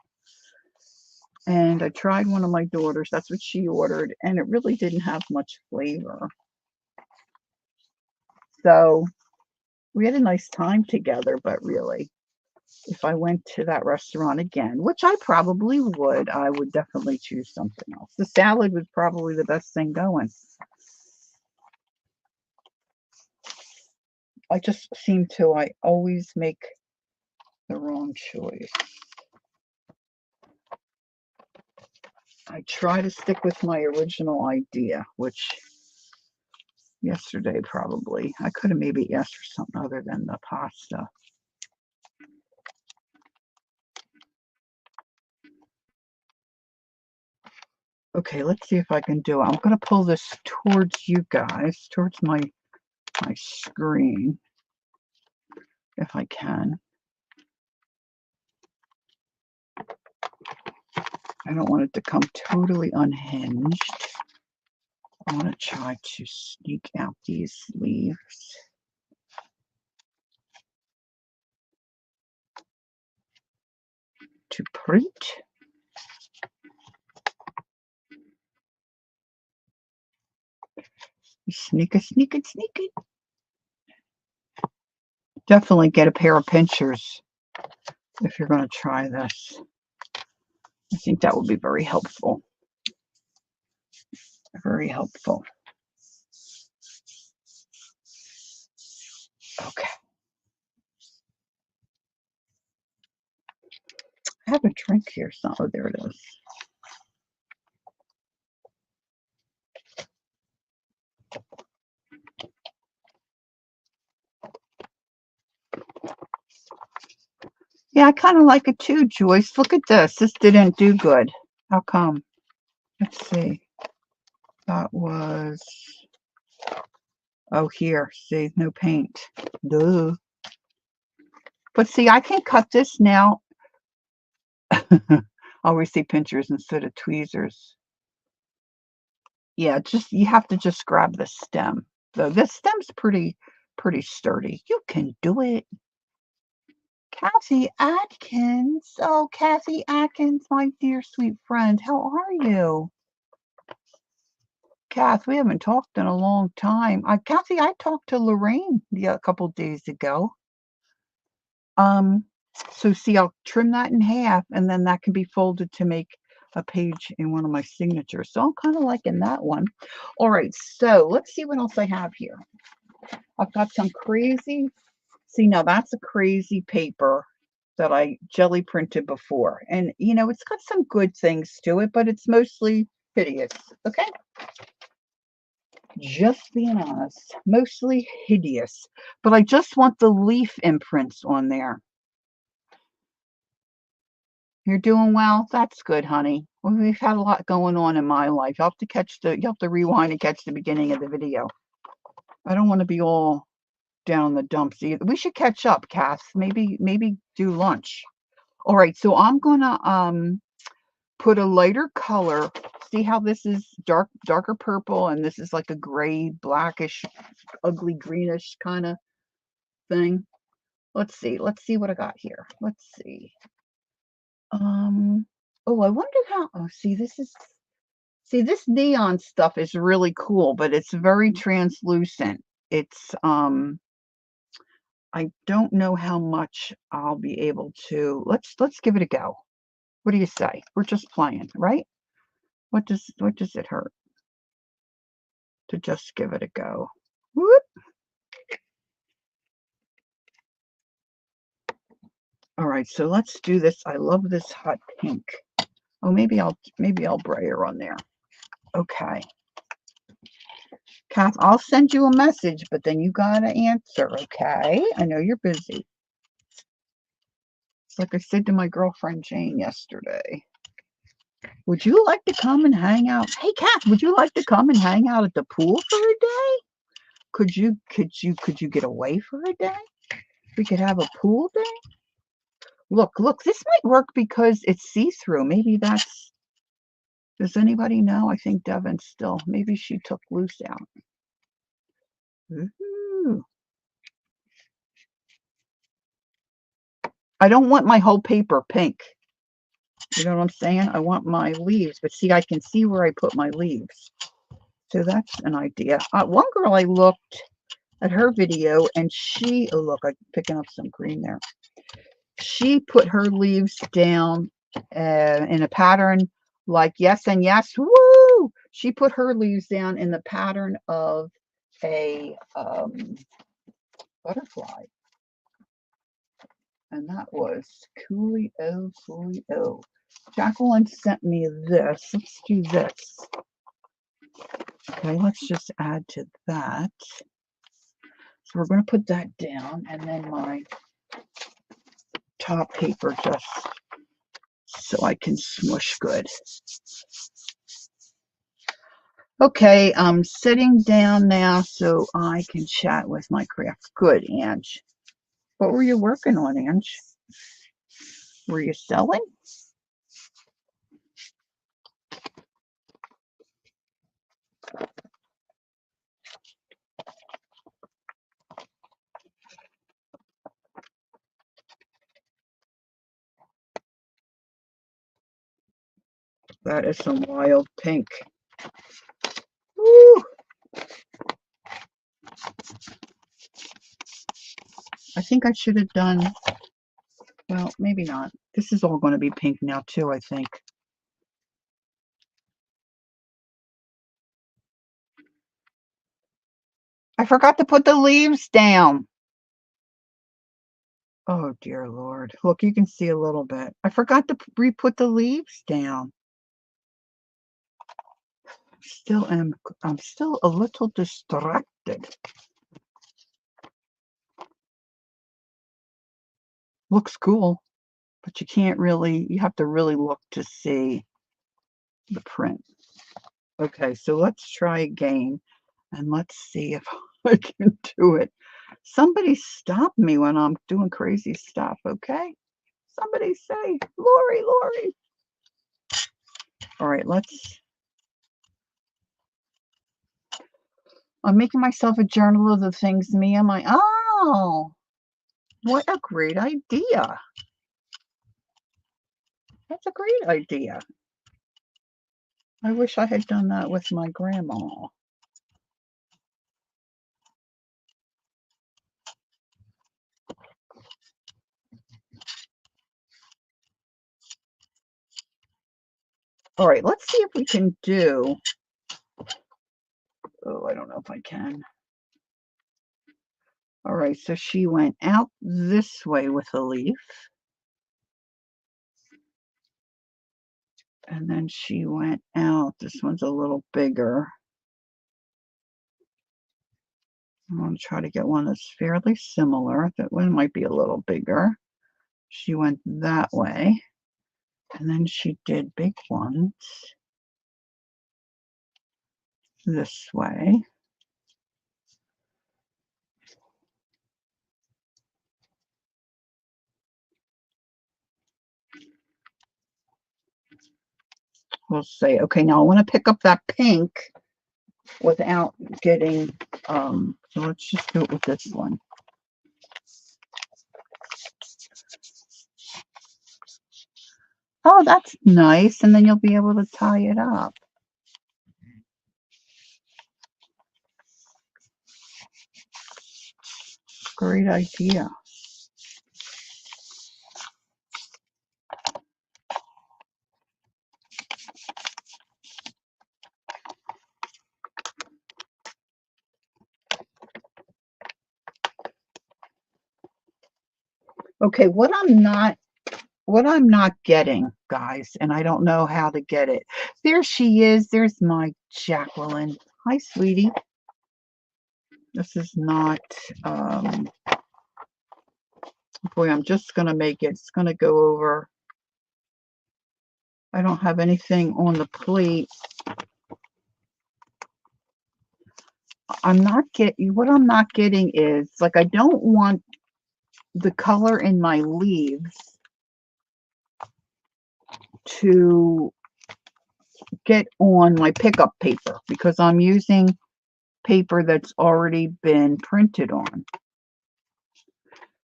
And I tried one of my daughters. That's what she ordered, and it really didn't have much flavor. So we had a nice time together, but really, if I went to that restaurant again, which I probably would, I would definitely choose something else. The salad was probably the best thing going. I always make the wrong choice. I try to stick with my original idea, which yesterday probably, I could have maybe asked for something other than the pasta. Okay, let's see if I can do it. I'm going to pull this towards you guys, towards my screen, if I can. I don't want it to come totally unhinged. I want to try to sneak out these leaves. To print. Sneak it, sneak it, sneak it. Definitely get a pair of pinchers if you're going to try this. I think that would be very helpful. Very helpful. Okay. I have a drink here. So, oh, there it is. Yeah, I kind of like it too, Joyce. Look at this. This didn't do good. How come? Let's see. That was... Oh, here. See, no paint. Duh. But see, I can cut this now. Always say pinchers instead of tweezers. Yeah, just you have to just grab the stem. So this stem's pretty sturdy. You can do it. Kathy Atkins. Oh, Kathy Atkins, my dear sweet friend. How are you? Kath, we haven't talked in a long time. Kathy, I talked to Lorraine a couple days ago. Um, so see, I'll trim that in half, and then that can be folded to make a page in one of my signatures. So I'm kind of liking that one. All right, so let's see what else I have here. I've got some crazy, see now that's a crazy paper that I jelly printed before. And you know, it's got some good things to it, but it's mostly hideous. Okay? Just being honest, mostly hideous. But I just want the leaf imprints on there. You're doing well? That's good, honey. Well, we've had a lot going on in my life. You have to rewind and catch the beginning of the video. I don't want to be all down the dumps either. We should catch up, Kath. Maybe do lunch. All right, so I'm gonna put a lighter color. See how this is darker purple, and this is like a gray, blackish, ugly greenish kind of thing. Let's see what I got here. Let's see. Oh, I wonder how. Oh, see this neon stuff is really cool, but it's very translucent. It's I don't know how much I'll be able to. Let's give it a go. What do you say? We're just playing, right? What does it hurt to just give it a go? Whoop. All right, so let's do this. I love this hot pink. Oh, maybe I'll brayer on there. Okay. Kath, I'll send you a message, but then you gotta answer, okay? I know you're busy. It's like I said to my girlfriend Jane yesterday. Would you like to come and hang out? Hey, Kath, would you like to come and hang out at the pool for a day? Could you get away for a day? We could have a pool day. Look, this might work because it's see-through. Maybe that's. Does anybody know? I think Devin's still. Maybe she took loose out. Ooh. I don't want my whole paper pink. You know what I'm saying? I want my leaves, but see, I can see where I put my leaves. So that's an idea. One girl, I looked at her video, and she, oh look, I'm picking up some green there. She put her leaves down in a pattern like yes and yes. Woo! She put her leaves down in the pattern of a butterfly. And that was coolio, coolio. Jacqueline sent me this. Let's do this. Okay, let's just add to that. So we're going to put that down, and then my top paper just so I can smush good. Okay, I'm sitting down now so I can chat with my craft. Good, Ange. What were you working on, Ange? Were you selling? That is some wild pink. Woo! I think I should have done, well, maybe not. This is all going to be pink now too, I think. I forgot to put the leaves down. Oh, dear Lord. Look, you can see a little bit. I forgot to re-put the leaves down. I'm still a little distracted. Looks cool, but you have to really look to see the print. Okay, so let's try again, and let's see if I can do it. Somebody stop me when I'm doing crazy stuff, okay? Somebody say, Lori, Lori. All right, I'm making myself a journal of the things me and my, oh, what a great idea. That's a great idea. I wish I had done that with my grandma. All right, let's see if we can do, oh, I don't know if I can. All right, so she went out this way with a leaf. And then she went out. This one's a little bigger. I'm going to try to get one that's fairly similar. That one might be a little bigger. She went that way. And then she did big ones this way. We'll see. Okay, now I want to pick up that pink without getting, so let's just do it with this one. Oh, that's nice. And then you'll be able to tie it up. Great idea. Okay, what I'm not getting, guys, and I don't know how to get it. There she is. There's my Jacqueline. Hi, sweetie. This is not, boy, I'm just going to make it. It's going to go over. I don't have anything on the plate. What I'm not getting is, like, I don't want the color in my leaves to get on my pickup paper because I'm using paper that's already been printed on.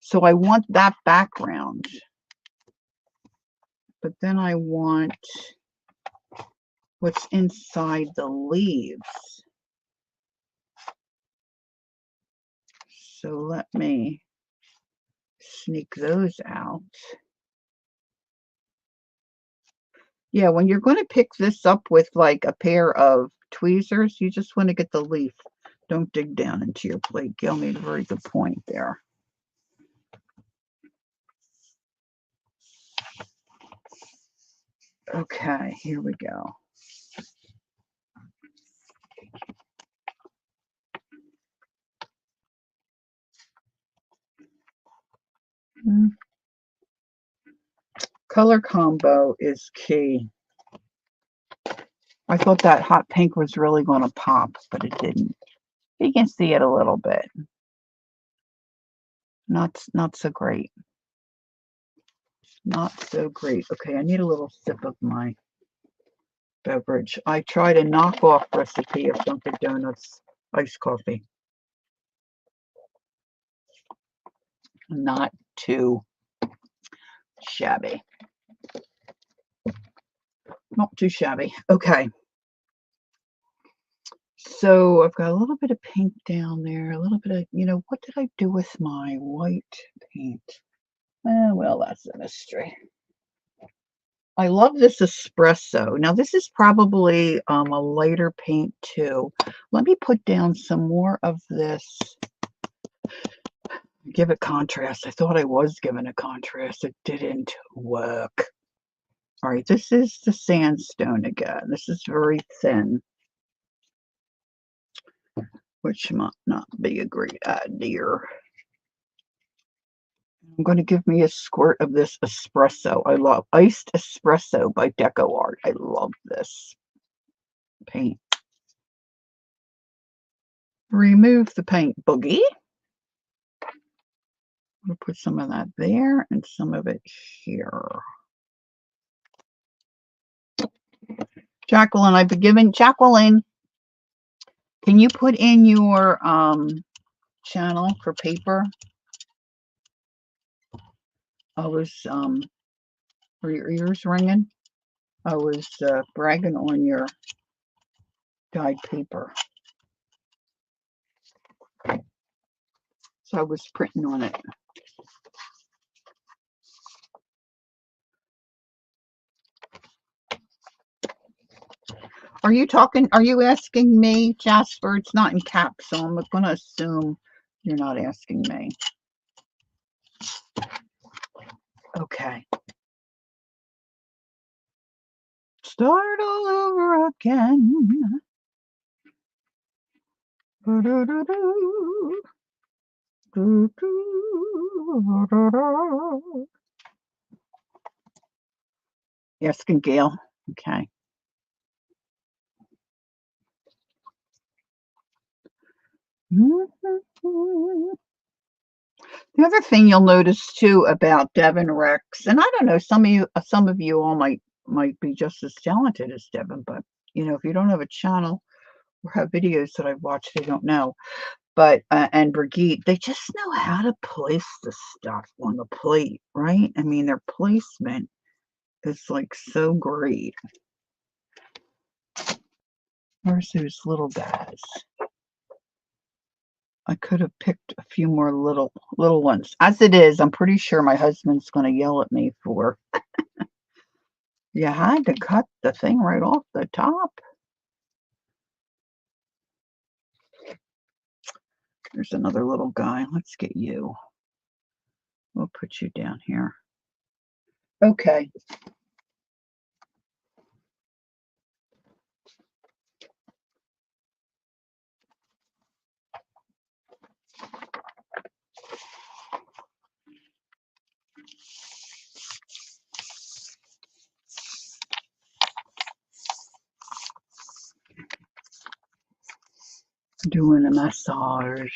So I want that background. But then I want what's inside the leaves. So let me sneak those out. Yeah, when you're going to pick this up with like a pair of tweezers, you just want to get the leaf. Don't dig down into your plate. Gail made a very good point there. Okay, here we go. Color combo is key. I thought that hot pink was really going to pop, but it didn't. You can see it a little bit. Not so great. Not so great. Okay, I need a little sip of my beverage. I tried a knockoff recipe of Dunkin' Donuts iced coffee. Not too shabby. Not too shabby. Okay. So I've got a little bit of pink down there, a little bit of, what did I do with my white paint? Well, that's a mystery. I love this espresso. Now, this is probably a lighter paint too. Let me put down some more of this. Give it contrast. I thought I was giving a contrast. It didn't work. All right, this is the sandstone again. This is very thin, which might not be a great idea. I'm going to give me a squirt of this espresso. I love iced espresso by Deco Art. I love this paint. Remove the paint boogie. We'll put some of that there and some of it here. Jacqueline, I've been giving Jacqueline. Can you put in your channel for paper? I was were your ears ringing? I was bragging on your dyed paper. So I was printing on it. Are you asking me, Jasper? It's not in caps, so I'm going to assume You're not asking me. Okay. Start all over again. Asking Gail. Okay. The other thing you'll notice too about Devin Rex, and I don't know, some of you all might be just as talented as Devin, but you know, if you don't have a channel or have videos that I've watched, I don't know. But and Brigitte, they just know how to place the stuff on the plate, right? I mean, their placement is like so great. Where's those little guys? I could have picked a few more little ones. As it is, I'm pretty sure my husband's going to yell at me for you had to cut the thing right off the top. There's another little guy. Let's get you. We'll put you down here. Okay. Doing a massage.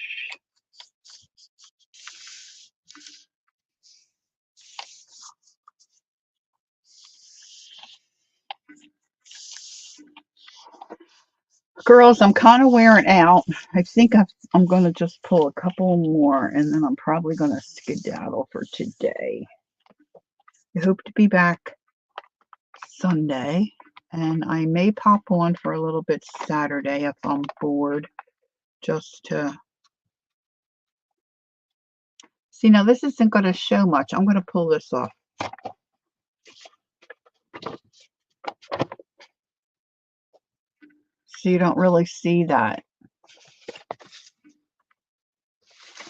Girls, I'm kind of wearing out. I think I'm going to just pull a couple more, and then I'm probably going to skedaddle for today. I hope to be back Sunday, and I may pop on for a little bit Saturday if I'm bored, just to see. Now, this isn't going to show much. I'm going to pull this off. So you don't really see that.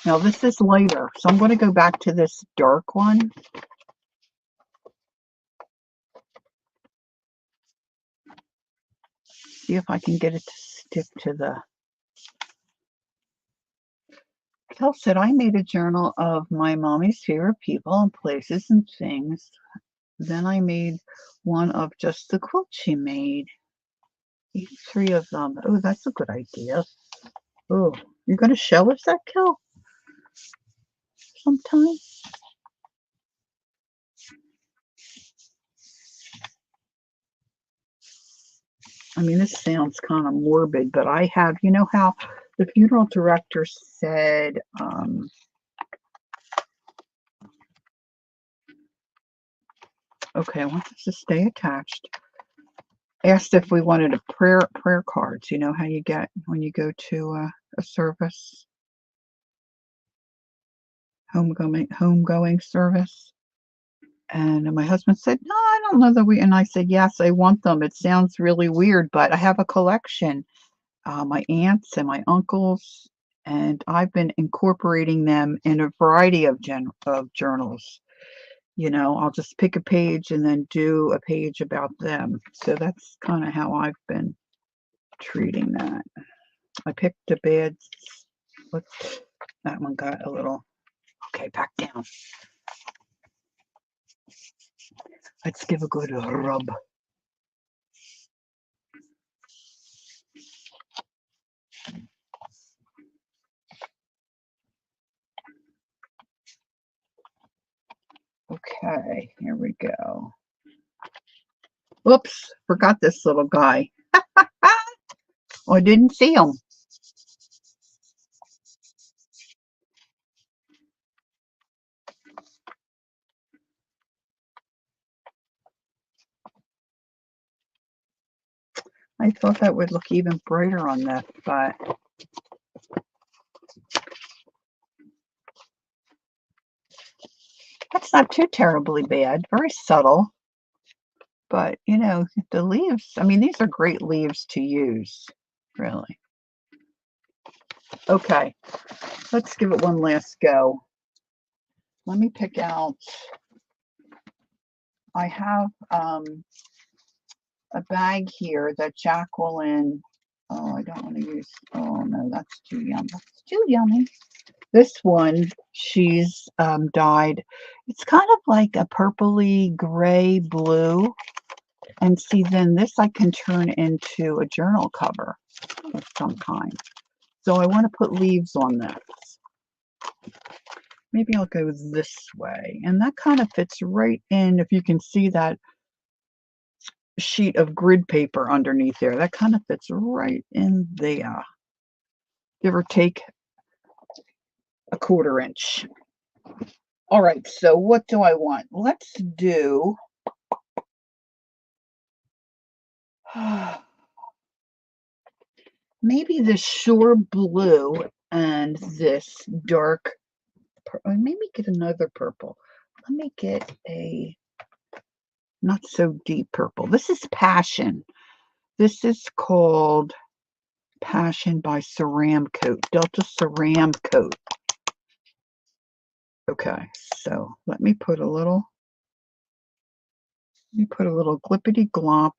Now this is lighter, so I'm going to go back to this dark one. See if I can get it to stick to the... Kel said, I made a journal of my mommy's favorite people and places and things. Then I made one of just the quilt she made. 83 of them. Oh, that's a good idea. Oh, you're going to show us that, Kel? Sometime? I mean, this sounds kind of morbid, but I have, you know how the funeral director said, okay, I want this to stay attached. Asked if we wanted a prayer cards. You know how you get when you go to a service, homegoing service. And my husband said, no, I don't know that we, and I said, yes, I want them. It sounds really weird, but I have a collection. My aunts and my uncles, and I've been incorporating them in a variety of journals. You know, I'll just pick a page and then do a page about them. So that's kind of how I've been treating that. I picked a bed. That one got a little... Okay, back down. Let's give a good rub. Okay, here we go. Whoops, forgot this little guy. I didn't see him. I thought that would look even brighter on this, but that's not too terribly bad. Very subtle. But, you know, the leaves, I mean, these are great leaves to use, really. Okay. let's give it one last go. Let me pick out, I have a bag here that Jacqueline, oh, I don't want to use, oh no, that's too yummy. That's too yummy. This one, she's dyed, it's kind of like a purpley gray blue. And see, then this I can turn into a journal cover of some kind. So I want to put leaves on this. Maybe I'll go this way. And that kind of fits right in, if you can see that sheet of grid paper underneath there. That kind of fits right in there. Give or take a 1/4 inch. All right, so what do I want? Let's do maybe this shore blue and this dark, maybe get another purple. Let me get a not so deep purple. This is Passion. This is called Passion by Ceramcoat, Delta Ceramcoat. Okay, so let me put a little glippity glop.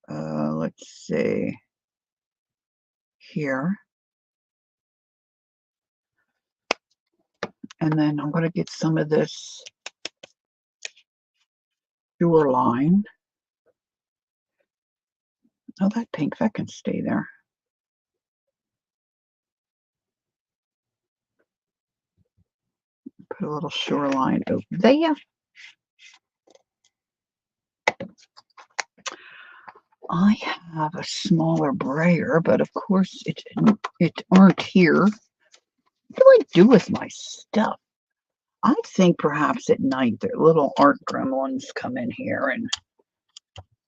Let's see here. And then I'm going to get some of this shoreline. Oh, that pink, that can stay there. Put a little shoreline over there. I have a smaller brayer, but of course it aren't here. What do I do with my stuff? I think perhaps at night the little art gremlins come in here and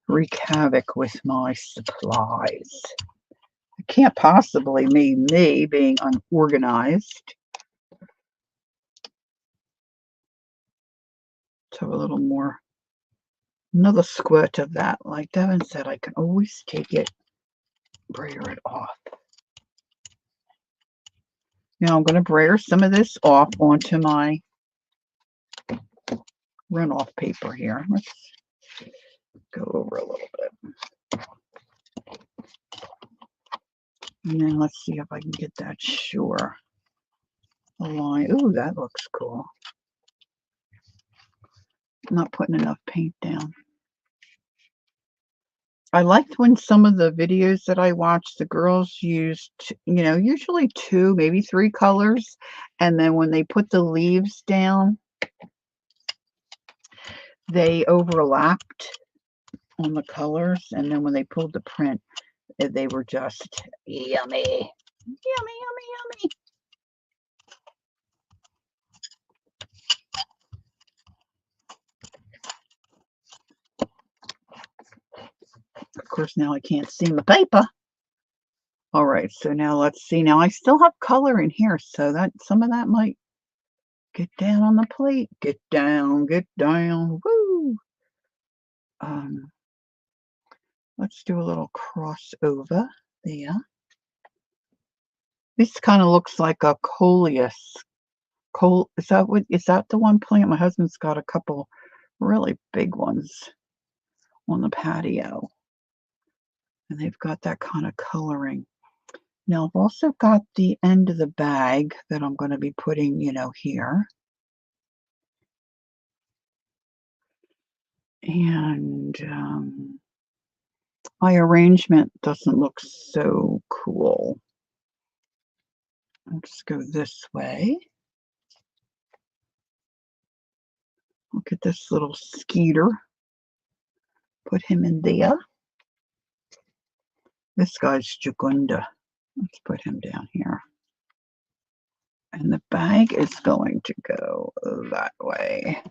wreak havoc with my supplies. It can't possibly mean me being unorganized. So a little more, another squirt of that. Like Devin said, I can always take it, brayer it off. Now I'm going to brayer some of this off onto my runoff paper here. Let's go over a little bit. And then let's see if I can get that shore line. Ooh, that looks cool. I'm not putting enough paint down. I liked when some of the videos that I watched, the girls used, usually 2, maybe 3 colors. And then when they put the leaves down, they overlapped on the colors. And then when they pulled the print, they were just yummy. Yummy, yummy, yummy. Of course, now I can't see my paper. All right, so now let's see. Now I still have color in here, so that some of that might get down on the plate. Get down, woo! Let's do a little crossover there. This kind of looks like a coleus. Is that the one plant? My husband's got a couple really big ones on the patio. And they've got that kind of coloring. Now I've also got the end of the bag that I'm going to be putting, here. And my arrangement doesn't look so cool. Let's go this way. Look at this little Skeeter. Put him in there. This guy's Jugunda. Let's put him down here. And the bag is going to go that way.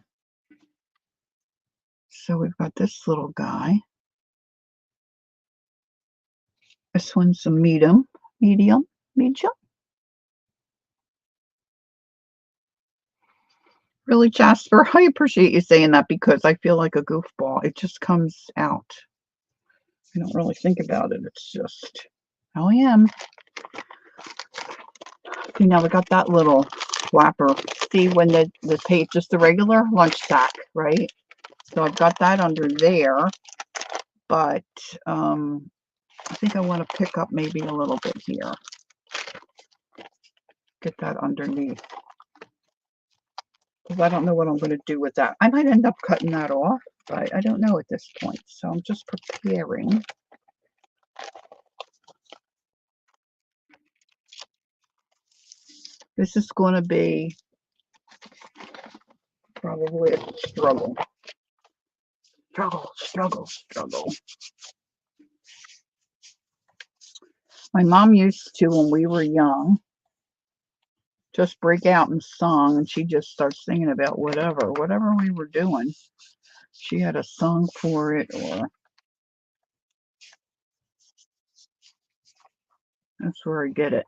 So we've got this little guy. This one's a medium. Really, Jasper, I appreciate you saying that because I feel like a goofball. It just comes out. I don't really think about it. It's just how I am. See, now we got that little flapper. See, when the page, just the regular lunch sack, right? So I've got that under there, but I think I want to pick up maybe a little bit here. Get that underneath. Because I don't know what I'm going to do with that. I might end up cutting that off, but I don't know at this point. So I'm just preparing. This is going to be probably a struggle. Struggle. My mom used to, when we were young, just break out in song, and she just starts singing about whatever we were doing. She had a song for it, or that's where I get it.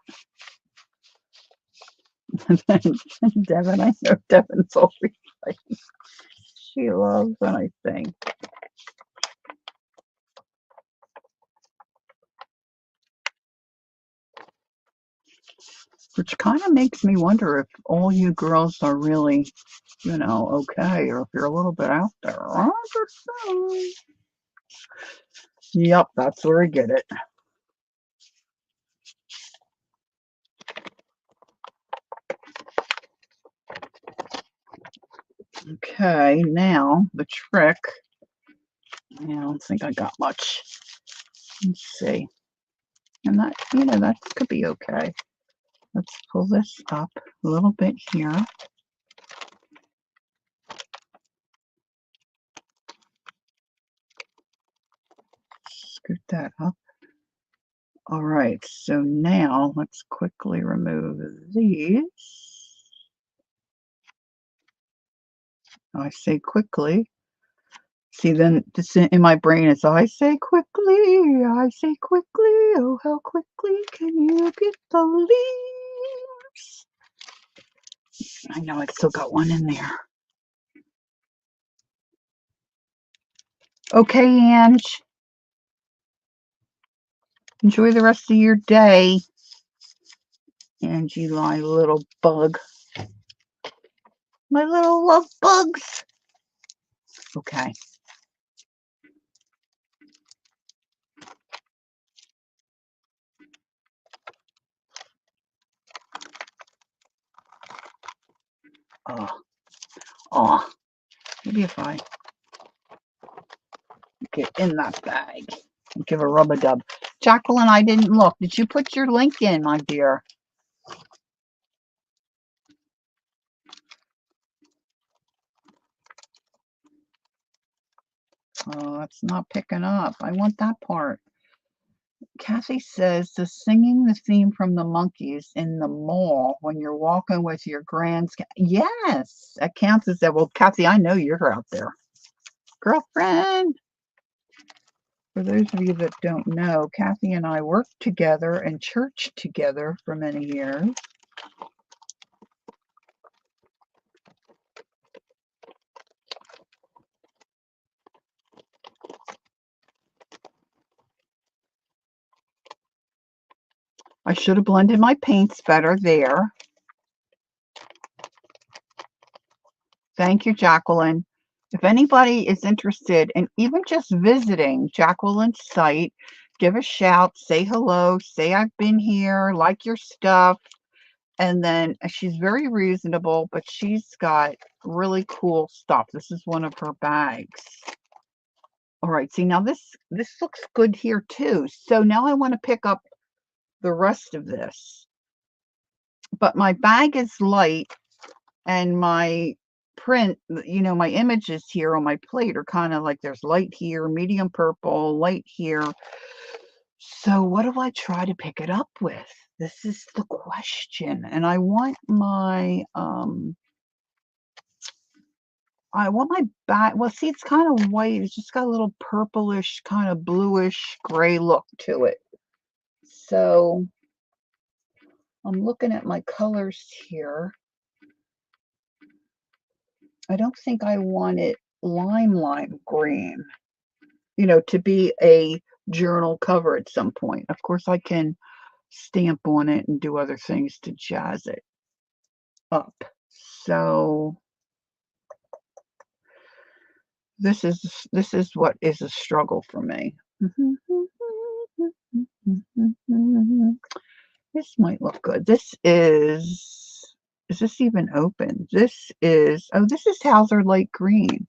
Devin, I know Devin's always like, she loves when I sing. Which kind of makes me wonder if all you girls are really, okay, or if you're a little bit out there. Yep, that's where I get it. Okay, now the trick. I don't think I got much. Let's see. And that, that could be okay. Let's pull this up a little bit here. Scoot that up. All right, so now let's quickly remove these. I say quickly. See, then this in my brain is, I say quickly, oh, how quickly can you get the leaves? I know I still got one in there. Okay, Ange. Enjoy the rest of your day. Angie, my little bug. My little love bugs. Okay. Maybe if I get in that bag and give a rub-a-dub. Jacqueline, I didn't look. Did you put your link in, my dear? Oh, it's not picking up. I want that part. Kathy says, the singing the theme from the Monkees in the mall when you're walking with your grands. Yes, that counts as that. Well, Kathy, I know you're out there. Girlfriend. For those of you that don't know, Kathy and I worked together and churched together for many years. I should have blended my paints better there. Thank you, Jacqueline. If anybody is interested in even just visiting Jacqueline's site, give a shout, say hello, say I've been here, like your stuff. And then she's very reasonable, but she's got really cool stuff. This is one of her bags. All right, see, now this looks good here too. So now I want to pick up the rest of this. But my bag is light, and my print, my images here on my plate are kind of like, there's light here, medium purple, light here. So what do I try to pick it up with? This is the question. And I want my back. Well, see, it's kind of white. It's just got a little purplish, kind of bluish gray look to it. So I'm looking at my colors here. I don't think I want it lime green, to be a journal cover at some point. Of course, I can stamp on it and do other things to jazz it up. So this is what is a struggle for me. This might look good. This is this even open? This is, oh, this is Hauser Light Green.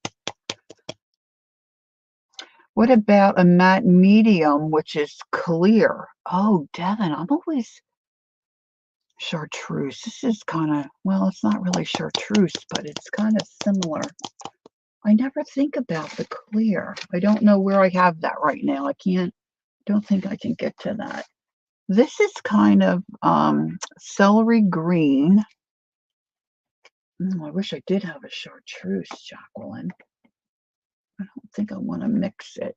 What about a matte medium, which is clear? Oh, Devin, I'm always chartreuse. This is kind of, well, it's not really chartreuse, but it's kind of similar. I never think about the clear. I don't know where I have that right now. Don't think I can get to that. This is kind of celery green. I wish I did have a chartreuse, Jacqueline. I don't think I want to mix it.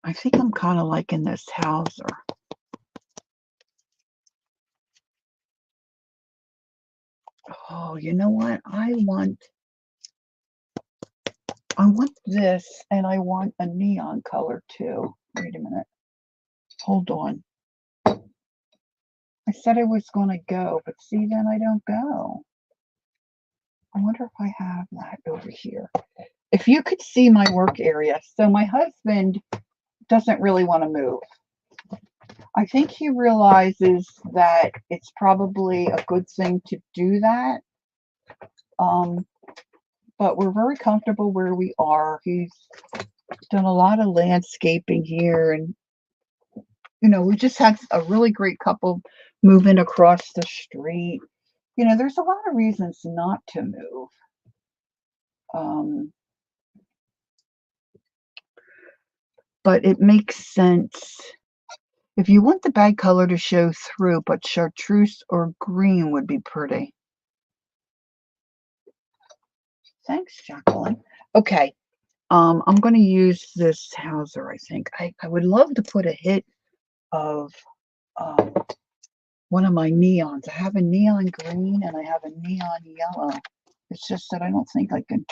I think I'm kind of liking this Hauser. Oh, you know what? I want this, and I want a neon color too. Wait a minute. Hold on. I said I was going to go, but see, then I don't go. I wonder if I have that over here. If you could see my work area. So my husband doesn't really want to move. I think he realizes that it's probably a good thing to do that. But we're very comfortable where we are. He's done a lot of landscaping here, and we just had a really great couple move in across the street. There's a lot of reasons not to move. But it makes sense. If you want the bag color to show through, but chartreuse or green would be pretty. Thanks, Jacqueline. Okay. I'm going to use this Hauser, I think. I would love to put a hit of one of my neons. I have a neon green and I have a neon yellow. It's just that I don't think I can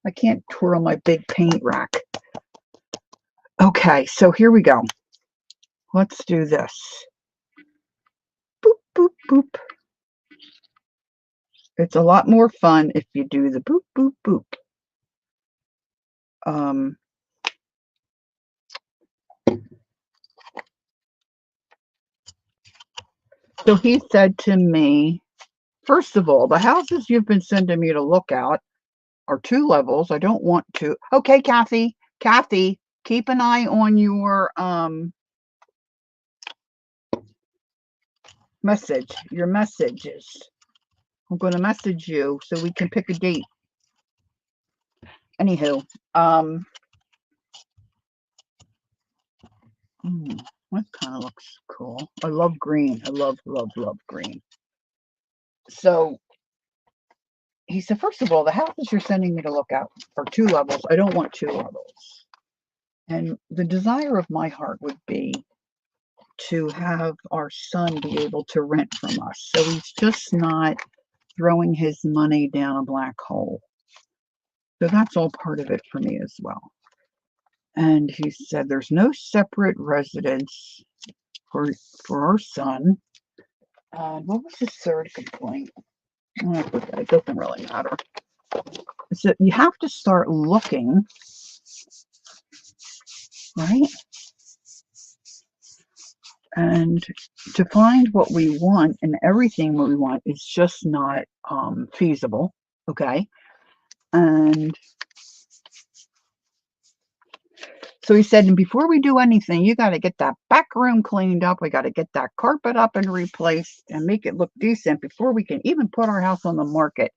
I can't twirl my big paint rack. Okay, so here we go. Let's do this. Boop, boop, boop. It's a lot more fun if you do the boop, boop, boop. So he said to me, first of all, the houses you've been sending me to look at are 2 levels. I don't want to. Okay, Kathy, keep an eye on your your messages. I'm going to message you so we can pick a date. Anywho, that kind of looks cool. I love green. I love green. So he said, first of all, the houses you're sending me to look at are 2 levels. I don't want 2 levels. And the desire of my heart would be to have our son be able to rent from us. So he's just not throwing his money down a black hole. So that's all part of it for me as well. And he said there's no separate residence for our son. What was his third complaint? I forget. It doesn't really matter. So you have to start looking, right? And to find what we want, and everything what we want is just not feasible, okay? And so he said, and before we do anything, you got to get that back room cleaned up. We got to get that carpet up and replaced and make it look decent before we can even put our house on the market,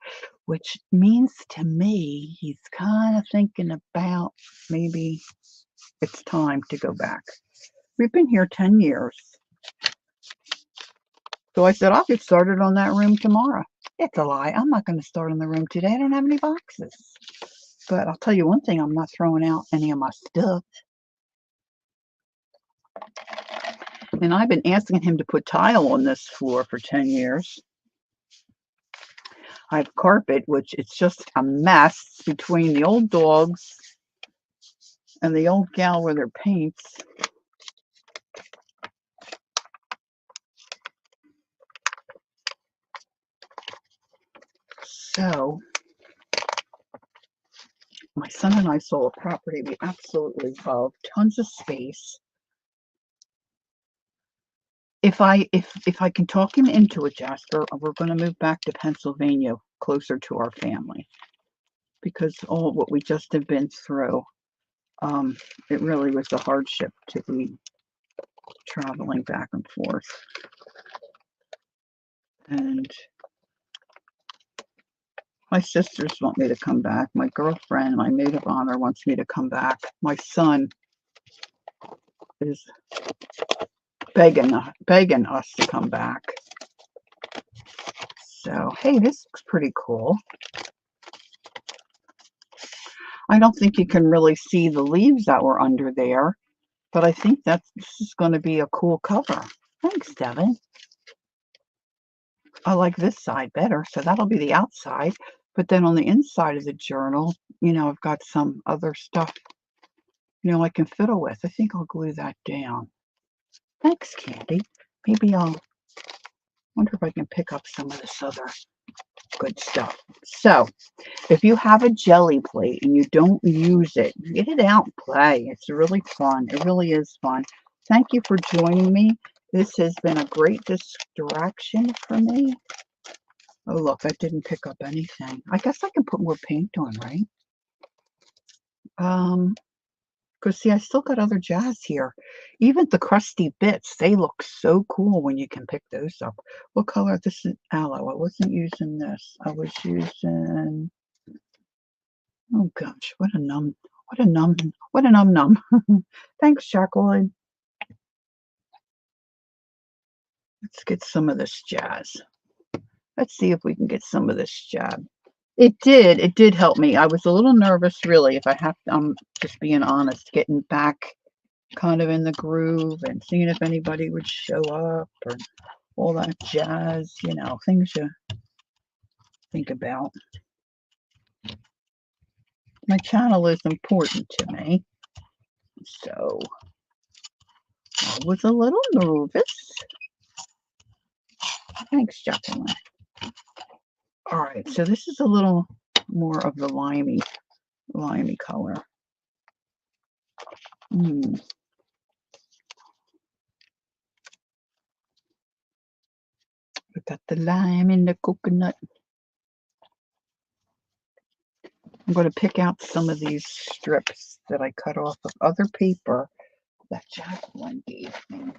which means to me, he's kind of thinking about maybe it's time to go back. We've been here 10 years. So I said, I'll get started on that room tomorrow. It's a lie. I'm not going to start on the room today. I don't have any boxes. But I'll tell you one thing, I'm not throwing out any of my stuff. And I've been asking him to put tile on this floor for 10 years. I have carpet, which it's just a mess between the old dogs and the old gal with her paints. So my son and I saw a property we absolutely love, tons of space. If I can talk him into it, Jasper, we're going to move back to Pennsylvania, closer to our family, because all what we just have been through, it really was a hardship to be traveling back and forth. And my sisters want me to come back. My girlfriend, my maid of honor, wants me to come back. My son is begging us to come back. So, hey, this looks pretty cool. I don't think you can really see the leaves that were under there, but I think this is going to be a cool cover. Thanks, Devin. I like this side better, so that'll be the outside. But then on the inside of the journal, I've got some other stuff, I can fiddle with. I think I'll glue that down. Thanks, Candy. Maybe I'll wonder if I can pick up some of this other good stuff. So, if you have a jelly plate and you don't use it, get it out and play. It's really fun. It really is fun. Thank you for joining me. This has been a great distraction for me. Oh, look, I didn't pick up anything. I guess I can put more paint on, right? Because see, I still got other jazz here. Even the crusty bits, they look so cool when you can pick those up. What color? This is aloe. I wasn't using this. I was using, oh gosh, what a num. Thanks, Jacqueline. Let's get some of this jazz. Let's see if we can get some of this jazz. It did help me. I was a little nervous, really, if I have to, I'm just being honest, getting back kind of in the groove and seeing if anybody would show up or all that jazz, things you think about. My channel is important to me, so I was a little nervous. Thanks, Jacqueline. All right, so this is a little more of the limey color. We got the lime in the coconut. I'm going to pick out some of these strips that I cut off of other paper that Jacqueline gave me.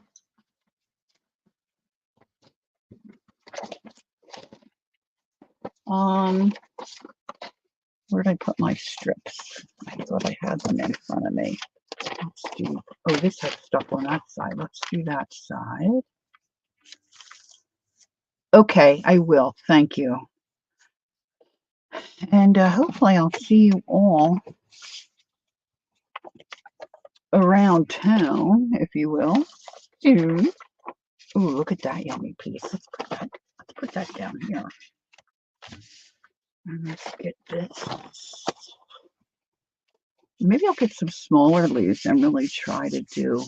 Where did I put my strips? I thought I had them in front of me. Let's do, oh, this has stuff on that side. Let's do that side. Okay, I will. Thank you. And hopefully I'll see you all around town, if you will, soon. Ooh, look at that yummy piece. Let's put that down here. And let's get this. Maybe I'll get some smaller leaves and really try to do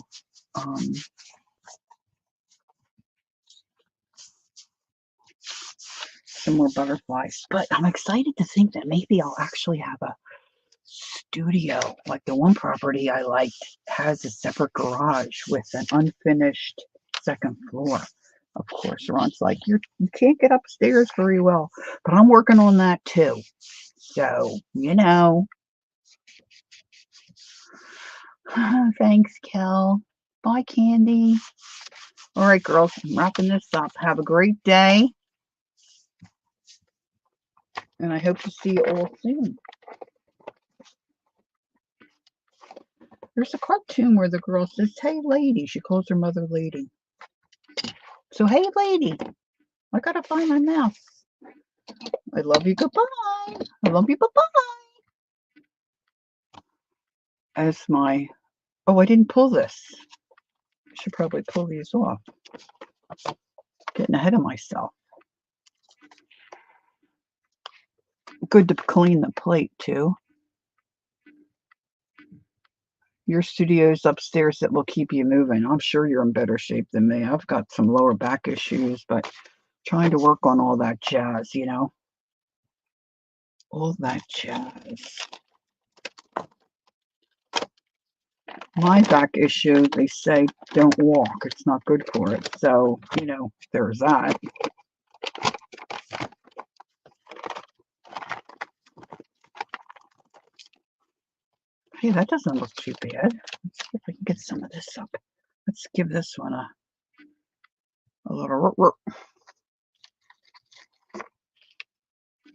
some more butterflies. But I'm excited to think that maybe I'll actually have a studio. Like the one property I liked has a separate garage with an unfinished second floor. Of course, Ron's like, you can't get upstairs very well. But I'm working on that too. So, Thanks, Kel. Bye, Candy. All right, girls, I'm wrapping this up. Have a great day. And I hope to see you all soon. There's a cartoon where the girl says, hey, lady. She calls her mother lady. So, hey, lady. I gotta find my mouse. I love you. Goodbye. I love you. Bye-bye. As my... Oh, I didn't pull this. I should probably pull these off. Getting ahead of myself. Good to clean the plate, too. Your studio's upstairs that will keep you moving. I'm sure you're in better shape than me. I've got some lower back issues, but trying to work on all that jazz, all that jazz. My back issue, they say don't walk. It's not good for it. So, you know, there's that. Hey, that doesn't look too bad. Let's see if we can get some of this up. Let's give this one a little.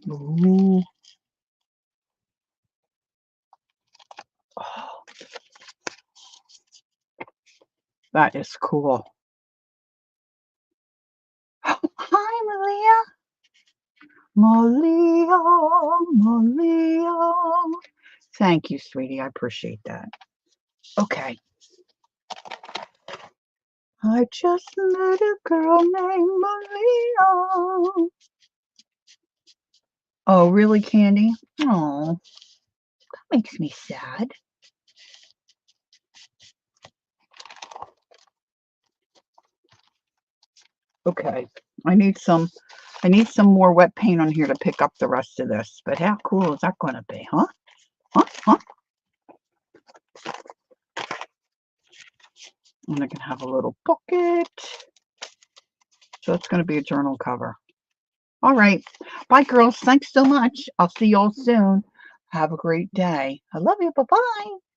Ooh. Oh, that is cool. Hi, Malia. Malia. Thank you, sweetie. I appreciate that. Okay. I just met a girl named Malia. Oh, really, Candy? Oh, that makes me sad. Okay, I need some more wet paint on here to pick up the rest of this. But how cool is that going to be, huh? Huh? And I can have a little pocket. So it's going to be a journal cover. All right. Bye, girls. Thanks so much. I'll see you all soon. Have a great day. I love you. Bye-bye.